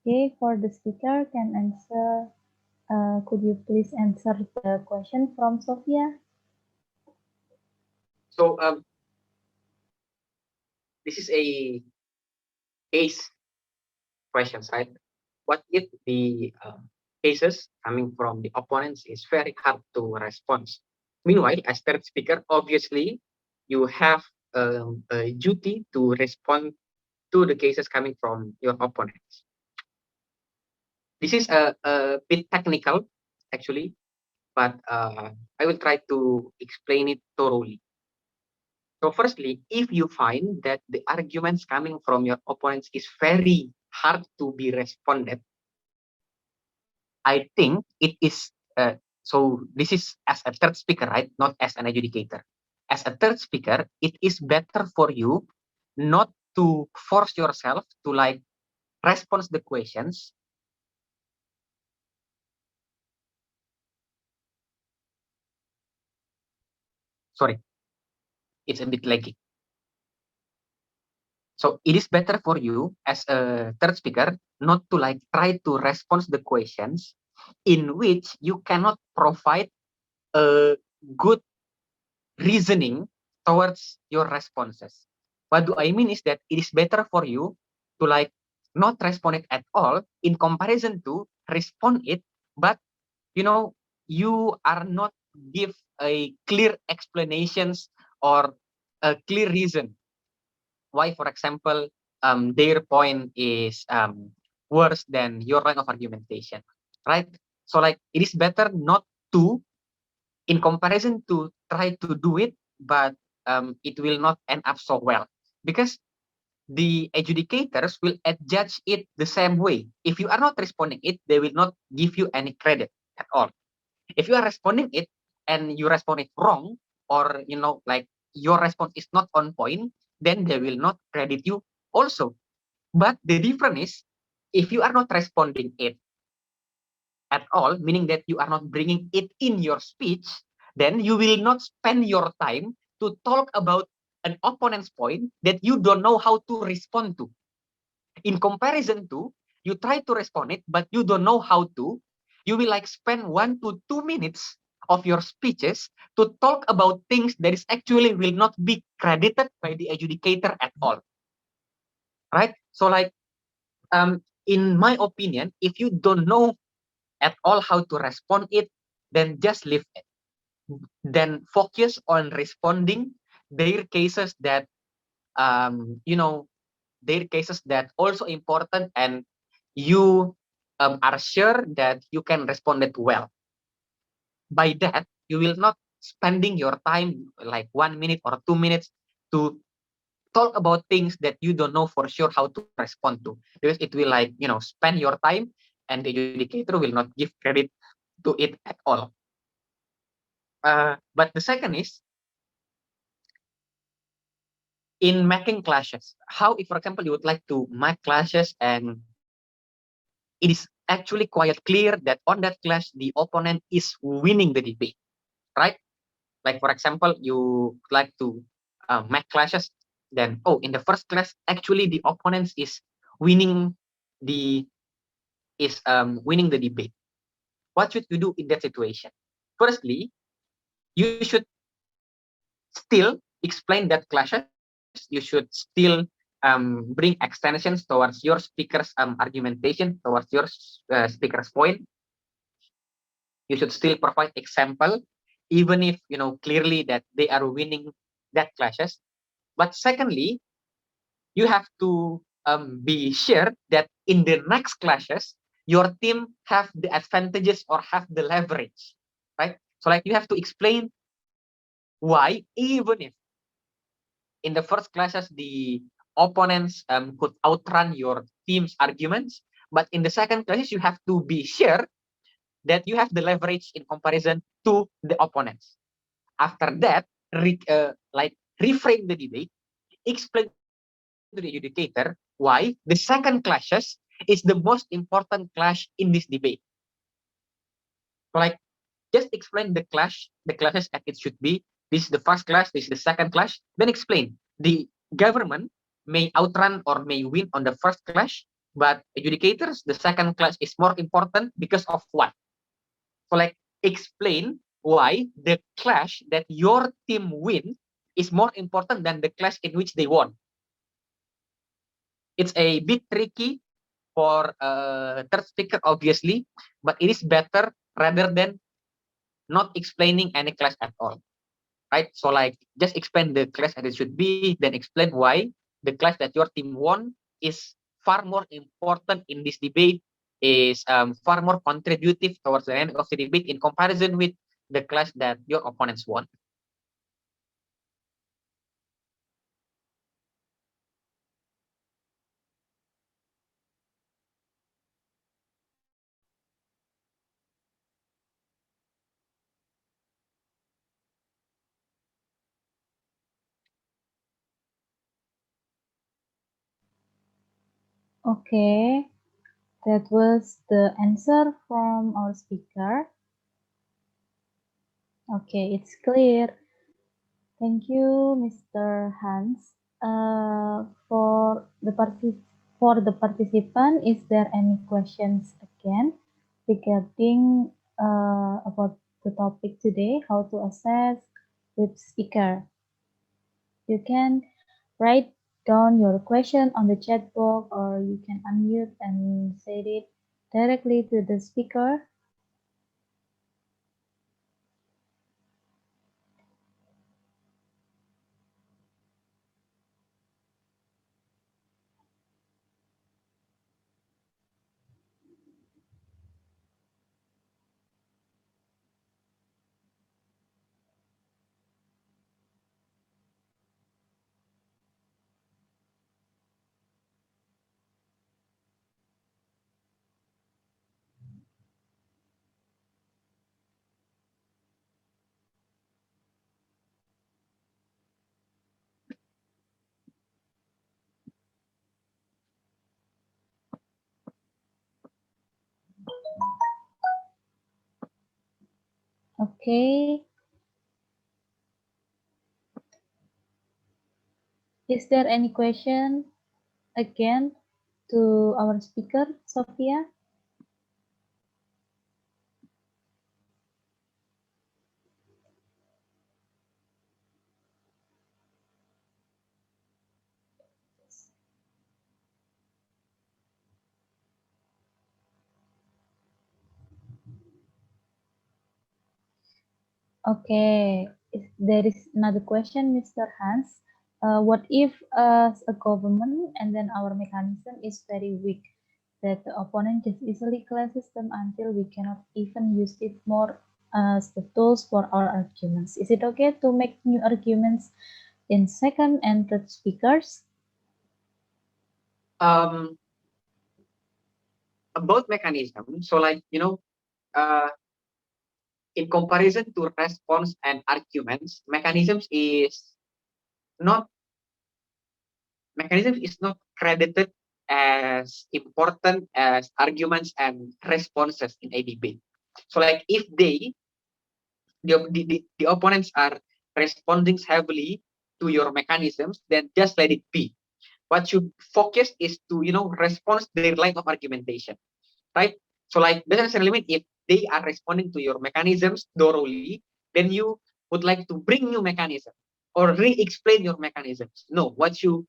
Okay, for the speaker can answer. Could you please answer the question from Sophia? So this is a case questions, right? What if the cases coming from the opponents is very hard to respond? Meanwhile, as third speaker, obviously you have a duty to respond to the cases coming from your opponents. This is a bit technical, actually, but I will try to explain it thoroughly. So firstly, if you find that the arguments coming from your opponents is very hard to be responded, I think it is, so this is as a third speaker, right? Not as an adjudicator. As a third speaker, it is better for you not to force yourself to like respond the questions. Sorry, it's a bit laggy. So it is better for you as a third speaker not to like try to respond the questions in which you cannot provide a good reasoning towards your responses. What do I mean is that it is better for you to like not respond it at all in comparison to respond it, but you know, you are not give a clear explanations or a clear reason why, for example, their point is worse than your line of argumentation, right? So like it is better not to, in comparison to try to do it, but it will not end up so well because the adjudicators will adjudge it the same way. If you are not responding it, they will not give you any credit at all. If you are responding it and you respond it wrong, or like your response is not on point, then they will not credit you also. But the difference is, if you are not responding it at all, meaning that you are not bringing it in your speech, then you will not spend your time to talk about an opponent's point that you don't know how to respond to. In comparison to, you try to respond it, but you don't know how to, you will like spend 1 to 2 minutes of your speeches to talk about things that is actually will not be credited by the adjudicator at all. Right? So like, in my opinion, if you don't know at all how to respond it, then just leave it. Then focus on responding their cases that their cases that also important, and you are sure that you can respond it well. By that, you will not spending your time like 1 minute or 2 minutes to talk about things that you don't know for sure how to respond to, because it will like spend your time, and the adjudicator will not give credit to it at all. But the second is in making clashes. How if, for example, you would like to make clashes and it is actually quite clear that on that clash the opponent is winning the debate, right? Like for example, you like to make clashes, then in the first clash actually the opponent is winning the winning the debate. What should you do in that situation? Firstly, you should still explain that clashes you should still bring extensions towards your speaker's argumentation, towards your speaker's point. You should still provide example, even if clearly that they are winning that clashes. But secondly, you have to be sure that in the next clashes, your team have the advantages or have the leverage, right? So like you have to explain why, even if in the first classes the opponents could outrun your team's arguments, but in the second classes you have to be sure that you have the leverage in comparison to the opponents. After that, reframe the debate, explain to the adjudicator why the second clashes is the most important clash in this debate. Like, just explain the clashes as it should be. This is the first clash, this is the second clash. Then explain the government may outrun or may win on the first clash, but adjudicators, the second clash is more important because of what? So like explain why the clash that your team win is more important than the clash in which they won. It's a bit tricky for third speaker, obviously, but it is better rather than not explaining any clash at all, right? So like just explain the clash as it should be, then explain why the clash that your team won is far more important in this debate, is far more contributive towards the end of the debate in comparison with the clash that your opponents won. Okay, that was the answer from our speaker. Okay, it's clear. Thank you, Mr. Hans. For the participant, is there any questions again regarding about the topic today, how to assess with speaker? You can write down your question on the chat box, or you can unmute and say it directly to the speaker. Okay. Is there any question again to our speaker, Sophia? Okay, if there is another question, Mr. Hans. What if as a government and then our mechanism is very weak, that the opponent just easily clashes them until we cannot even use it more as the tools for our arguments? Is it okay to make new arguments in second and third speakers? About mechanism, so like in comparison to response and arguments, not mechanisms is not credited as important as arguments and responses in a debate. So like if the opponents are responding heavily to your mechanisms, then just let it be. What you focus is to respond their line of argumentation, right? So like doesn't necessarily mean if they are responding to your mechanisms thoroughly, then you would like to bring new mechanism. or re-explain your mechanisms. No, what should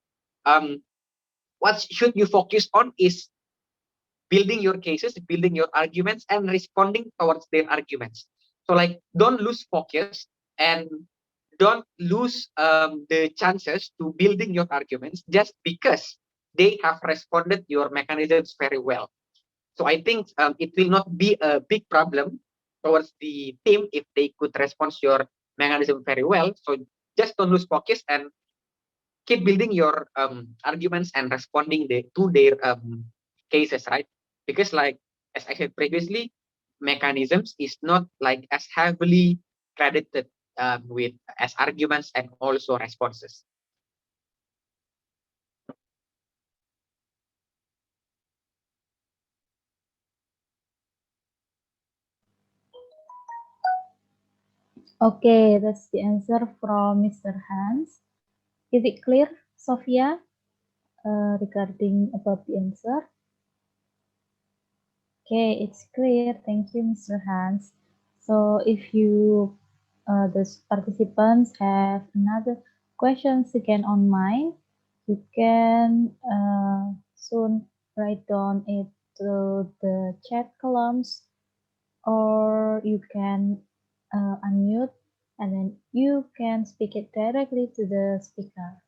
you focus on is building your cases, building your arguments, and responding towards their arguments. So like, don't lose focus and don't lose the chances to building your arguments just because they have responded your mechanisms very well. So I think it will not be a big problem towards the team if they could respond your mechanism very well. So just don't lose focus and keep building your arguments and responding to their cases, right? Because like as I said previously, mechanisms is not like as heavily credited with as arguments and also responses. Okay, that's the answer from Mr. Hans. Is it clear, Sophia, regarding about the answer? Okay, it's clear. Thank you, Mr. Hans. So if the participants have another questions again on mind, you can soon write down it to the chat columns, or you can unmute and then you can speak it directly to the speaker.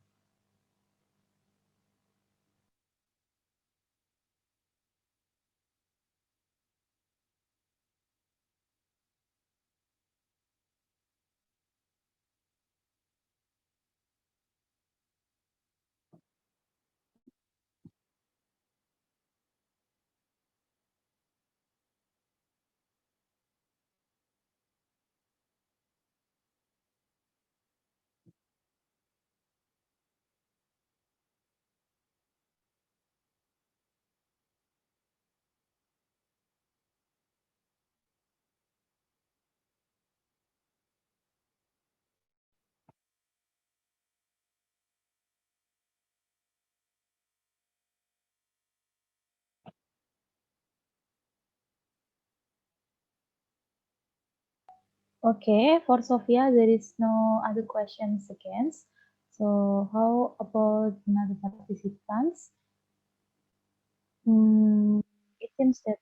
Okay, for Sophia, there is no other questions again. So how about another participants? It seems that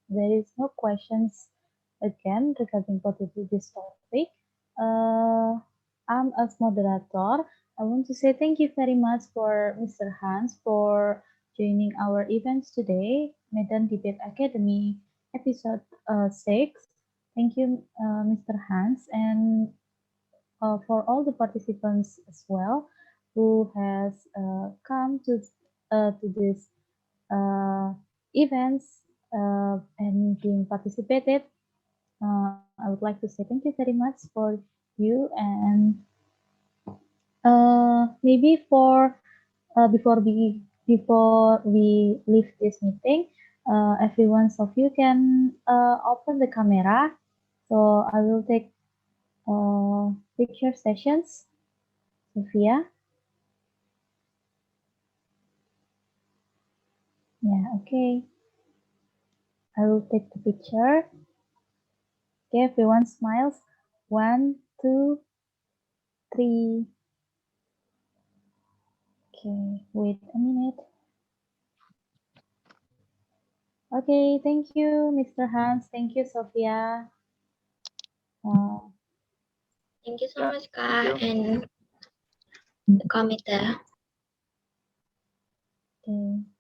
there is no questions again regarding particularly this topic. Uh, I'm as moderator. I want to say thank you very much for Mr. Hans for joining our events today, Medan Debate Academy episode 6. Thank you, Mr. Hans, and for all the participants as well who has come to this events and being participated. I would like to say thank you very much for you, and maybe for before we leave this meeting, every one of you can open the camera. So I will take picture sessions. Sophia. Yeah, okay. I will take the picture. Okay, everyone smiles. 1, 2, 3. Okay, wait a minute. Okay, thank you, Mr. Hans. Thank you, Sophia. Thank you so Yeah, much, Kak, thank you. and the committee. Okay.